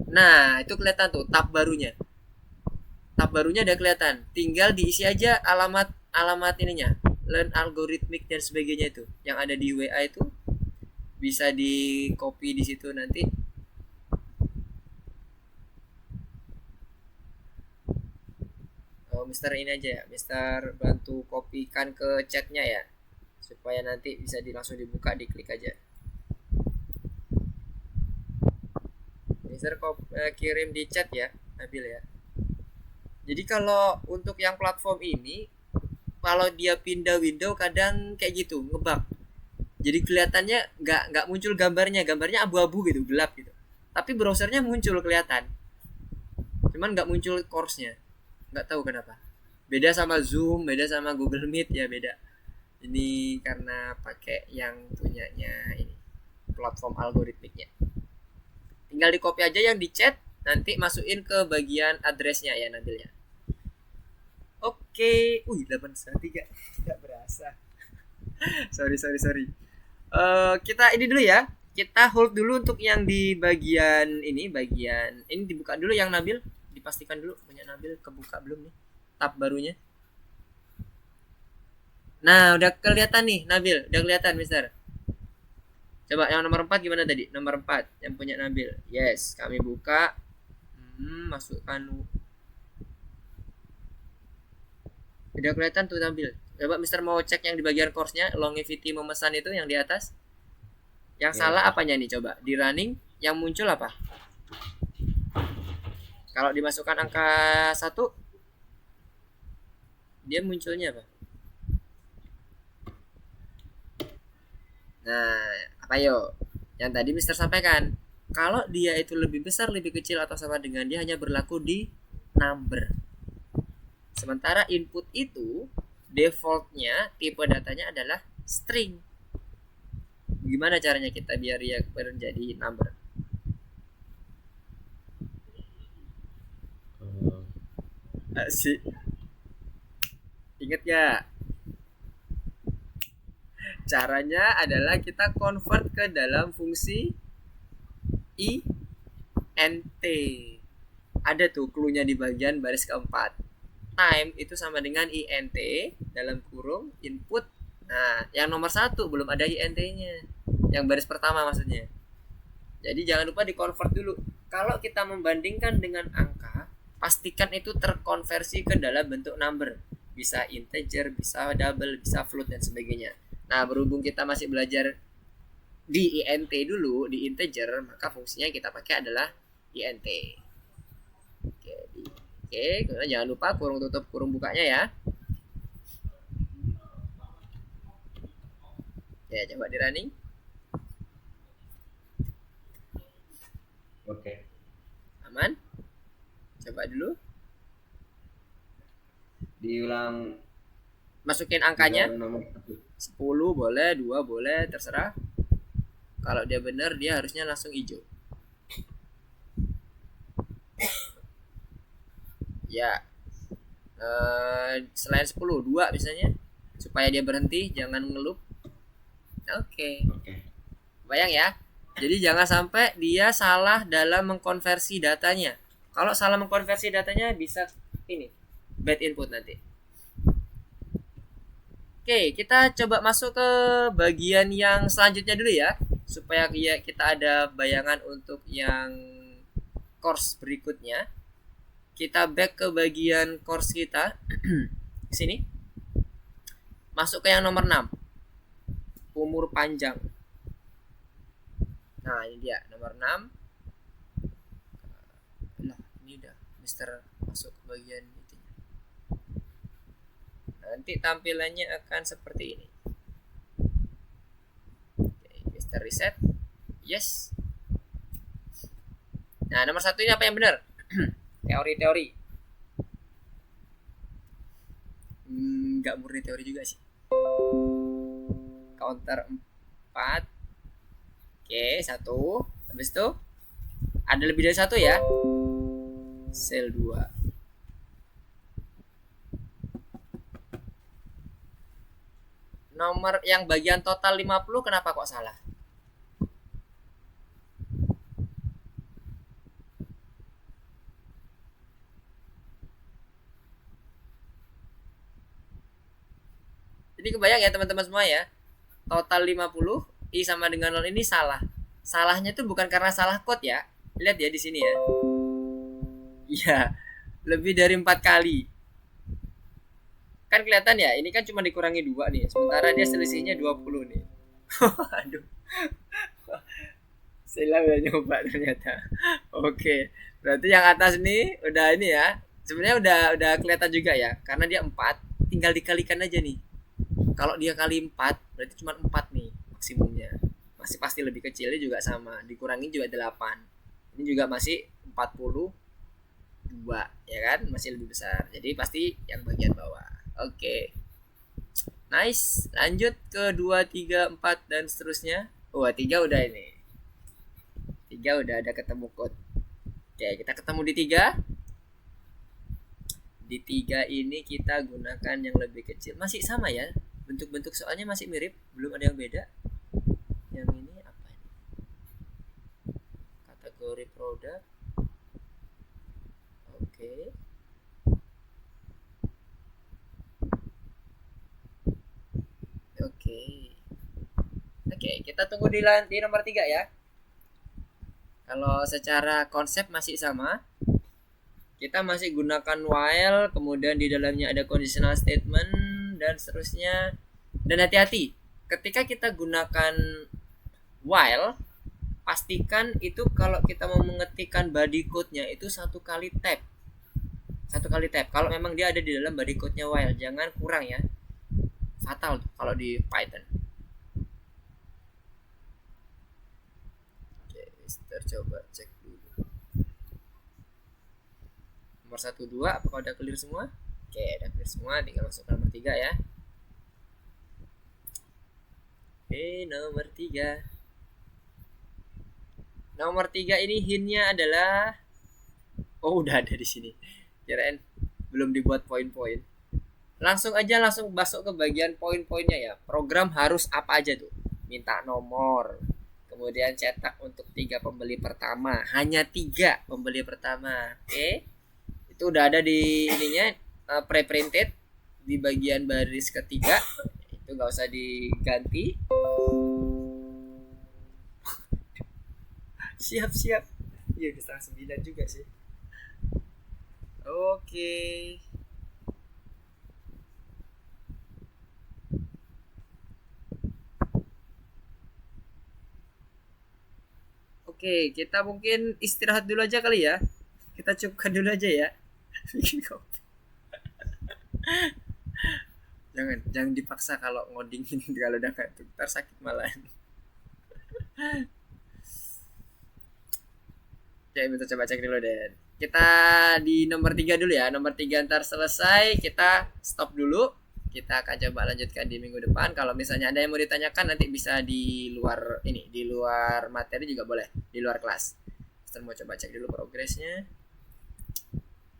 Nah, itu kelihatan tuh tab barunya. Tab barunya udah kelihatan. Tinggal diisi aja alamat ininya. Learn algoritmik dan sebagainya itu. Yang ada di WA itu bisa di copy di situ nanti. Oh, Mister ini aja ya. Mister bantu kopikan ke chatnya ya. Supaya nanti bisa langsung dibuka, diklik aja. Mister kirim di chat ya, Nabil ya. Jadi kalau untuk yang platform ini, kalau dia pindah window kadang kayak gitu, ngebug. Jadi kelihatannya nggak muncul gambarnya abu-abu gitu, gelap gitu. Tapi browsernya muncul kelihatan. Cuman nggak muncul course-nya. Nggak tahu kenapa. Beda sama Zoom, beda sama Google Meet ya beda. Ini karena pakai yang punyanya ini platform algoritmiknya. Tinggal di copy aja yang di chat, nanti masukin ke bagian addressnya ya Nabil ya. Oke, 8:03 nggak berasa. sorry. Kita ini dulu ya. Kita hold dulu untuk yang di bagian ini dibuka dulu yang Nabil, dipastikan dulu punya Nabil kebuka belum nih tab barunya. Nah, udah kelihatan nih Nabil, udah kelihatan Mister. Coba yang nomor 4 gimana tadi? Nomor 4 yang punya Nabil. Yes, kami buka. Masukkan. Udah kelihatan tuh Nabil. Coba Mister mau cek yang di bagian course-nya, longevity memesan itu yang di atas. Yang Ya, salah ya. apanya nih coba? Di running yang muncul apa? Kalau dimasukkan angka 1, dia munculnya apa? Nah, apa yo? Yang tadi Mister sampaikan. Kalau dia itu lebih besar, lebih kecil atau sama dengan dia hanya berlaku di number. Sementara input itu defaultnya tipe datanya adalah string. Gimana caranya kita biar dia menjadi number? Asik. Ingat gak? Caranya adalah kita convert ke dalam fungsi int. Ada tuh clue-nya di bagian baris keempat. Time itu sama dengan int dalam kurung input. Nah, yang nomor 1 belum ada int-nya. Yang baris pertama maksudnya. Jadi jangan lupa di-convert dulu. Kalau kita membandingkan dengan angka, pastikan itu terkonversi ke dalam bentuk number. Bisa integer, bisa double, bisa float dan sebagainya. Nah, berhubung kita masih belajar di int dulu, di integer, maka fungsinya yang kita pakai adalah int. Oke, kemudian jangan lupa kurung tutup kurung bukanya ya. Ya, coba di running. Oke. Aman? Coba dulu. Diulang. Masukin angkanya. Diulang nomor 1. 10 boleh, 2 boleh, terserah. Kalau dia benar, dia harusnya langsung hijau. Ya. Selain 10, 2 misalnya. Supaya dia berhenti, jangan ngelup. Oke. Bayang ya. Jadi jangan sampai dia salah dalam mengkonversi datanya. Kalau salah mengkonversi datanya bisa ini bad input nanti. Oke, kita coba masuk ke bagian yang selanjutnya dulu ya, supaya kita ada bayangan untuk yang course berikutnya. Kita back ke bagian course kita. Sini. Masuk ke yang nomor 6. Umur panjang. Nah, ini dia nomor 6. Lah, ini udah Mister masuk ke bagian itu. Nanti tampilannya akan seperti ini. Oke, Mister reset. Yes. Nah, nomor 1 ini apa yang benar? Teori-teori. Nggak murni teori juga sih. Counter 4. Oke, 1. Habis itu ada lebih dari 1 ya. Sel 2. Nomor yang bagian total 50 kenapa kok salah? Jadi kebayang ya teman-teman semua ya. Total 50, I sama dengan 0 ini salah. Salahnya itu bukan karena salah code ya. Lihat ya di sini ya. Iya, lebih dari 4 kali. Kan kelihatan ya, ini kan cuma dikurangi 2 nih. Sementara dia selisihnya 20 nih. Aduh. Saya udah nyoba ternyata. Oke. Berarti yang atas nih udah ini ya. Sebenarnya udah kelihatan juga ya. Karena dia 4, tinggal dikalikan aja nih. Kalau dia kali 4, berarti cuma 4 nih maksimumnya. Masih pasti lebih kecilnya juga sama. Dikurangin juga 8. Ini juga masih 42 ya kan? Masih lebih besar. Jadi pasti yang bagian bawah. Oke. Nice. Lanjut ke 2, 3, 4 dan seterusnya. 3 udah ini. 3 udah ada ketemu code. Oke, kita ketemu di 3. Di 3 ini kita gunakan yang lebih kecil. Masih sama ya. Bentuk-bentuk soalnya masih mirip, belum ada yang beda. Yang ini apa ini? Kategori produk. Oke. Oke. Oke, kita tunggu di nomor 3 ya. Kalau secara konsep masih sama, kita masih gunakan while, kemudian di dalamnya ada conditional statement dan seterusnya. Dan hati-hati, ketika kita gunakan while, pastikan itu kalau kita mau mengetikkan body code-nya itu satu kali tab. Kalau memang dia ada di dalam body code-nya while, jangan kurang ya. Fatal tuh kalau di Python. Oke, Mister coba cek dulu. Nomor 1 2 apakah udah clear semua? Oke, udah clear semua, tinggal masuk ke nomor 3 ya. Oke, nomor 3. Nomor 3 ini hintnya adalah udah ada di sini. Kirain belum dibuat poin-poin. Langsung masuk ke bagian poin-poinnya ya. Program harus apa aja tuh? Minta nomor. Kemudian cetak untuk 3 pembeli pertama. Hanya 3 pembeli pertama. Oke. Itu udah ada di ininya pre-printed di bagian baris ketiga. Itu nggak usah diganti. Siap. Iya, udah 8:30 juga sih. Oke. Oke, kita mungkin istirahat dulu aja kali ya. Kita cukupkan dulu aja ya. Bikin kopi. Jangan dipaksa kalau ngodingin kalau udah ngantuk, ntar sakit malahan. Oke, kita coba cek dulu deh. Kita di nomor 3 dulu ya. Nomor 3 ntar selesai, kita stop dulu. Kita akan coba lanjutkan di minggu depan. Kalau misalnya ada yang mau ditanyakan nanti bisa di luar materi juga boleh, di luar kelas. Kita mau coba cek dulu progresnya.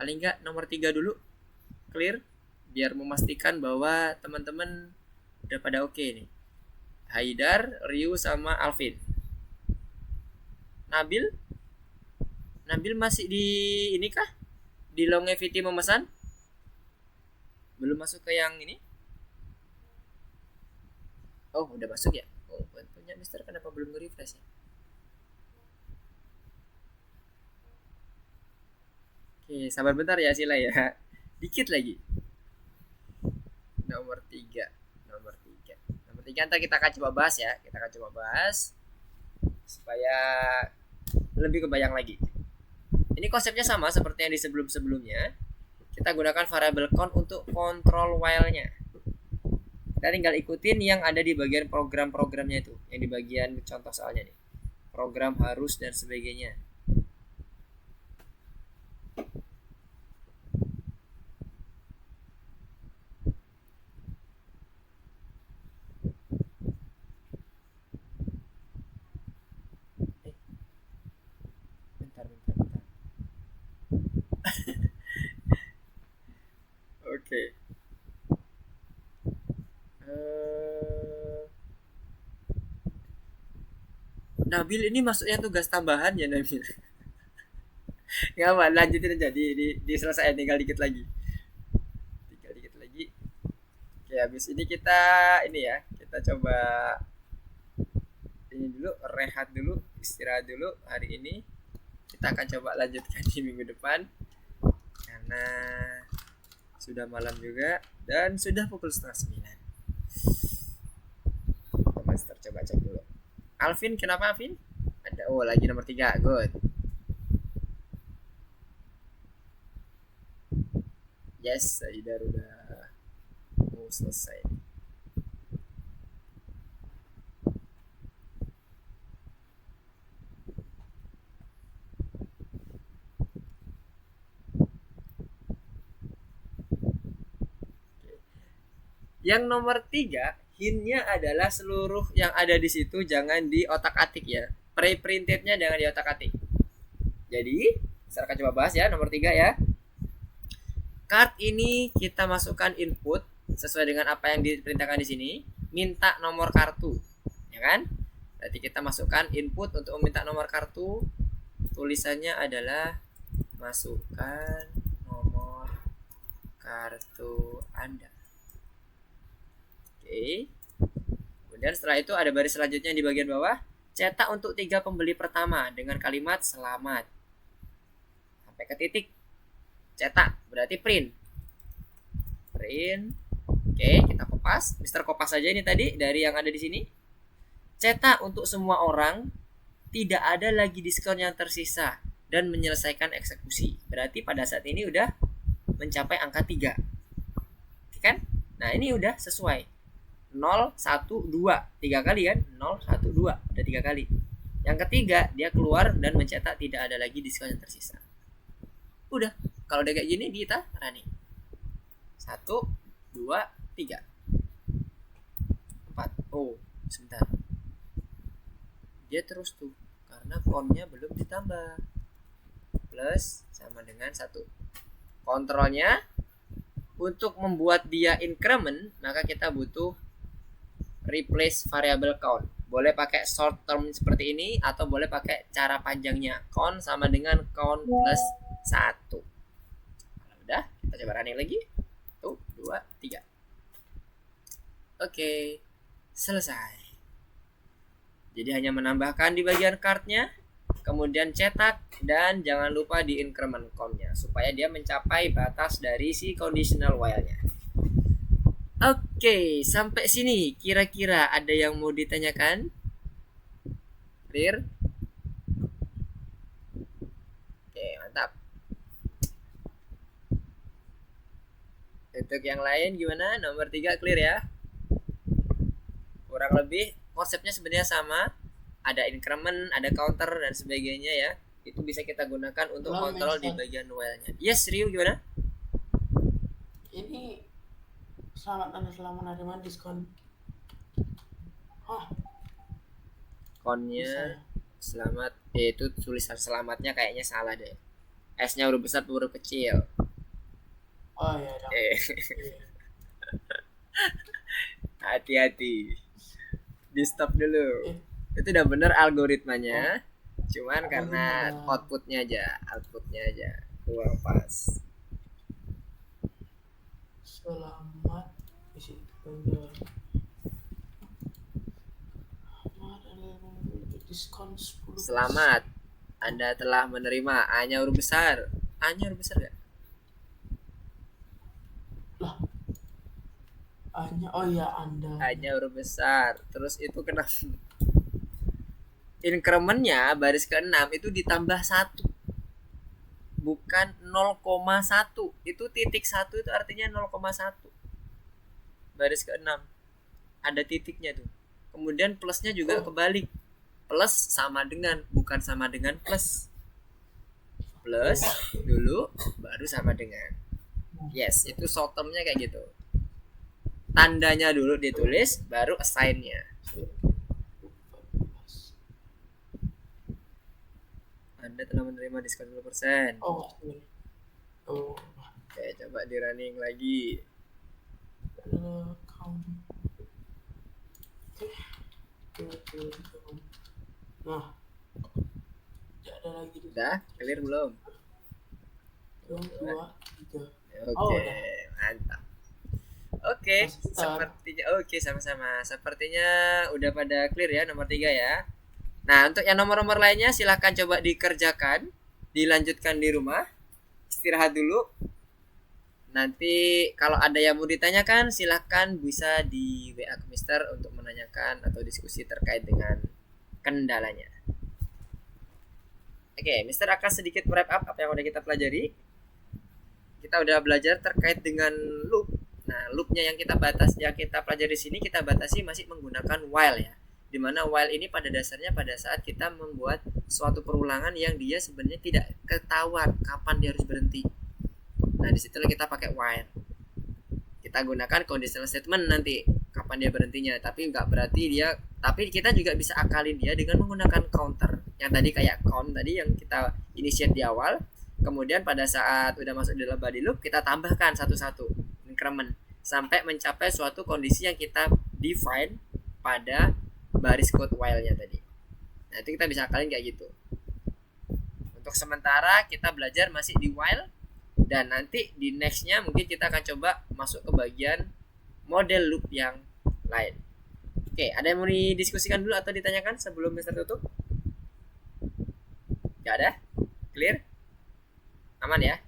Paling enggak nomor 3 dulu clear biar memastikan bahwa teman-teman udah pada oke nih. Haidar, Ryu sama Alvin. Nabil masih di ini kah? Di longevity memesan? Belum masuk ke yang ini? Oh, udah masuk ya? Oh, punya Mister kenapa belum nge-refresh ya? Oke, sabar bentar ya Sila ya. Dikit lagi. Nomor 3 ntar kita akan coba bahas ya. Kita akan coba bahas supaya lebih kebayang lagi. Ini konsepnya sama seperti yang di sebelum-sebelumnya. Kita gunakan variable count untuk kontrol while-nya. Kita tinggal ikutin yang ada di bagian program-programnya itu, yang di bagian contoh soalnya nih. Program harus dan sebagainya. Bentar. Oke. Nabil ini masuknya tugas tambahan ya Nabil. Nggak apa, lanjutin aja di selesai, tinggal dikit lagi. Oke, habis ini kita coba ini dulu, rehat dulu, istirahat dulu hari ini. Kita akan coba lanjutkan di minggu depan karena sudah malam juga dan sudah pukul 8:30. Master coba cek dulu. Alvin, kenapa Alvin? Ada lagi nomor 3. Good. Yes, Aidar udah mau selesai. Yang nomor 3, hintnya adalah seluruh yang ada di situ jangan di otak-atik ya. Pre-printednya jangan di otak-atik. Jadi, saya akan coba bahas ya nomor 3 ya. Card ini kita masukkan input sesuai dengan apa yang diperintahkan di sini. Minta nomor kartu, ya kan? Berarti kita masukkan input untuk meminta nomor kartu. Tulisannya adalah masukkan nomor kartu Anda. Oke. Kemudian setelah itu ada baris selanjutnya di bagian bawah, cetak untuk 3 pembeli pertama dengan kalimat selamat. Sampai ke titik. Cetak berarti print. Print. Oke, kita kopas. Mister kopas saja ini tadi dari yang ada di sini. Cetak untuk semua orang, tidak ada lagi diskon yang tersisa dan menyelesaikan eksekusi. Berarti pada saat ini udah mencapai angka 3. Oke kan? Nah, ini udah sesuai. 0, 1, 2. 3 kali kan? 0, 1, 2. Udah 3 kali. Yang ketiga, dia keluar dan mencetak tidak ada lagi diskon yang tersisa. Udah. Kalau udah kayak gini, kita running. 1, 2, 3. 4. Oh, sebentar. Dia terus tuh. Karena count-nya belum ditambah. Plus sama dengan 1. Kontrolnya, untuk membuat dia increment, maka kita butuh replace variable count. Boleh pakai short term seperti ini atau boleh pakai cara panjangnya. Count sama dengan count plus 1. Kalau udah, kita coba running lagi. 1, 2, 3. Oke, selesai. Jadi hanya menambahkan di bagian cardnya, kemudian cetak, dan jangan lupa di increment count-nya supaya dia mencapai batas dari si conditional while-nya. Oke, sampai sini kira-kira ada yang mau ditanyakan? Clear? Oke, mantap. Untuk yang lain gimana? Nomor 3 clear ya? Kurang lebih konsepnya sebenarnya sama. Ada increment, ada counter dan sebagainya ya. Itu bisa kita gunakan untuk kontrol di bagian while-nya. Yes, Rio gimana? Ini selamat Anda telah menerima diskon. Konnya Bisa ya? selamat. Itu tulisan selamatnya kayaknya salah deh. S-nya huruf besar, huruf kecil. Oh iya dong. Iya. Hati-hati. Di stop dulu. Eh. Itu udah bener algoritmanya. Cuman Oh, karena iya. outputnya aja kurang pas. Selamat isi diskon 10%. Selamat, Anda telah menerima. A-nya huruf besar. A-nya huruf besar gak? Oh iya Anda. A-nya huruf besar. Terus itu kenapa? Incrementnya baris ke-6 itu ditambah 1. Bukan 0,1. Itu titik 1 itu artinya 0,1. Baris ke-6. Ada titiknya tuh. Kemudian plusnya juga kebalik. Plus sama dengan, bukan sama dengan plus. Plus dulu baru sama dengan. Yes, itu short term-nya kayak gitu. Tandanya dulu ditulis, baru assign-nya. Anda telah menerima diskon 10%. Oh. Oke, coba di running lagi. Nah, tidak ada lagi. Udah, clear belum? 2, 3. Oke, mantap. Oke, Master. sama-sama. Sepertinya udah pada clear ya nomor 3 ya. Nah, untuk yang nomor-nomor lainnya silahkan coba dikerjakan, dilanjutkan di rumah. Istirahat dulu. Nanti kalau ada yang mau ditanyakan silahkan bisa di WA ke Mister untuk menanyakan atau diskusi terkait dengan kendalanya. Oke, Mister akan sedikit wrap up apa yang udah kita pelajari. Kita udah belajar terkait dengan loop. Nah, loopnya yang kita pelajari di sini kita batasi masih menggunakan while ya. Dimana while ini pada dasarnya pada saat kita membuat suatu perulangan yang dia sebenarnya tidak ketahuan kapan dia harus berhenti. Nah, disitulah kita pakai while. Kita gunakan conditional statement nanti kapan dia berhentinya, tapi kita juga bisa akalin dia dengan menggunakan counter yang tadi kayak count tadi yang kita initiate di awal. Kemudian pada saat udah masuk di dalam body loop kita tambahkan satu-satu increment sampai mencapai suatu kondisi yang kita define pada baris code while-nya tadi. Nah, itu kita bisa akalin kayak gitu. Untuk sementara kita belajar masih di while, dan nanti di next-nya mungkin kita akan coba masuk ke bagian model loop yang lain. Oke, ada yang mau didiskusikan dulu atau ditanyakan sebelum Mister tutup? Gak ada? Clear? Aman ya?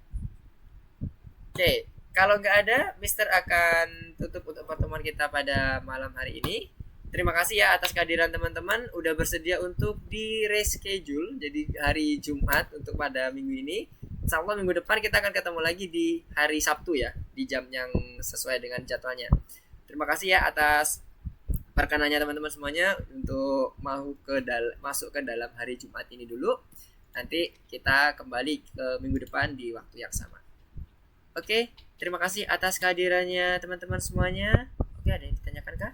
Oke, kalau nggak ada, Mister akan tutup untuk pertemuan kita pada malam hari ini. Terima kasih ya atas kehadiran teman-teman udah bersedia untuk di reschedule jadi hari Jumat untuk pada minggu ini. Insya Allah minggu depan kita akan ketemu lagi di hari Sabtu ya, di jam yang sesuai dengan jadwalnya. Terima kasih ya atas perkenannya teman-teman semuanya untuk masuk ke dalam hari Jumat ini dulu. Nanti kita kembali ke minggu depan di waktu yang sama. Oke, terima kasih atas kehadirannya teman-teman semuanya. Oke, ada yang ditanyakan kah?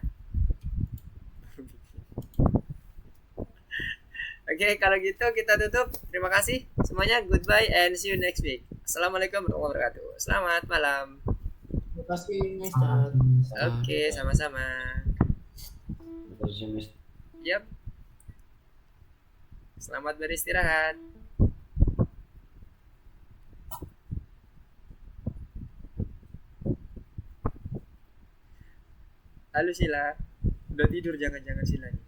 Oke, kalau gitu kita tutup. Terima kasih semuanya. Goodbye and see you next week. Assalamualaikum warahmatullahi wabarakatuh. Selamat malam. Terima kasih, Mister. Oke, sama-sama. Terus Mister. Yap. Selamat beristirahat. Halo Sila. Udah tidur jangan-jangan Sila nih.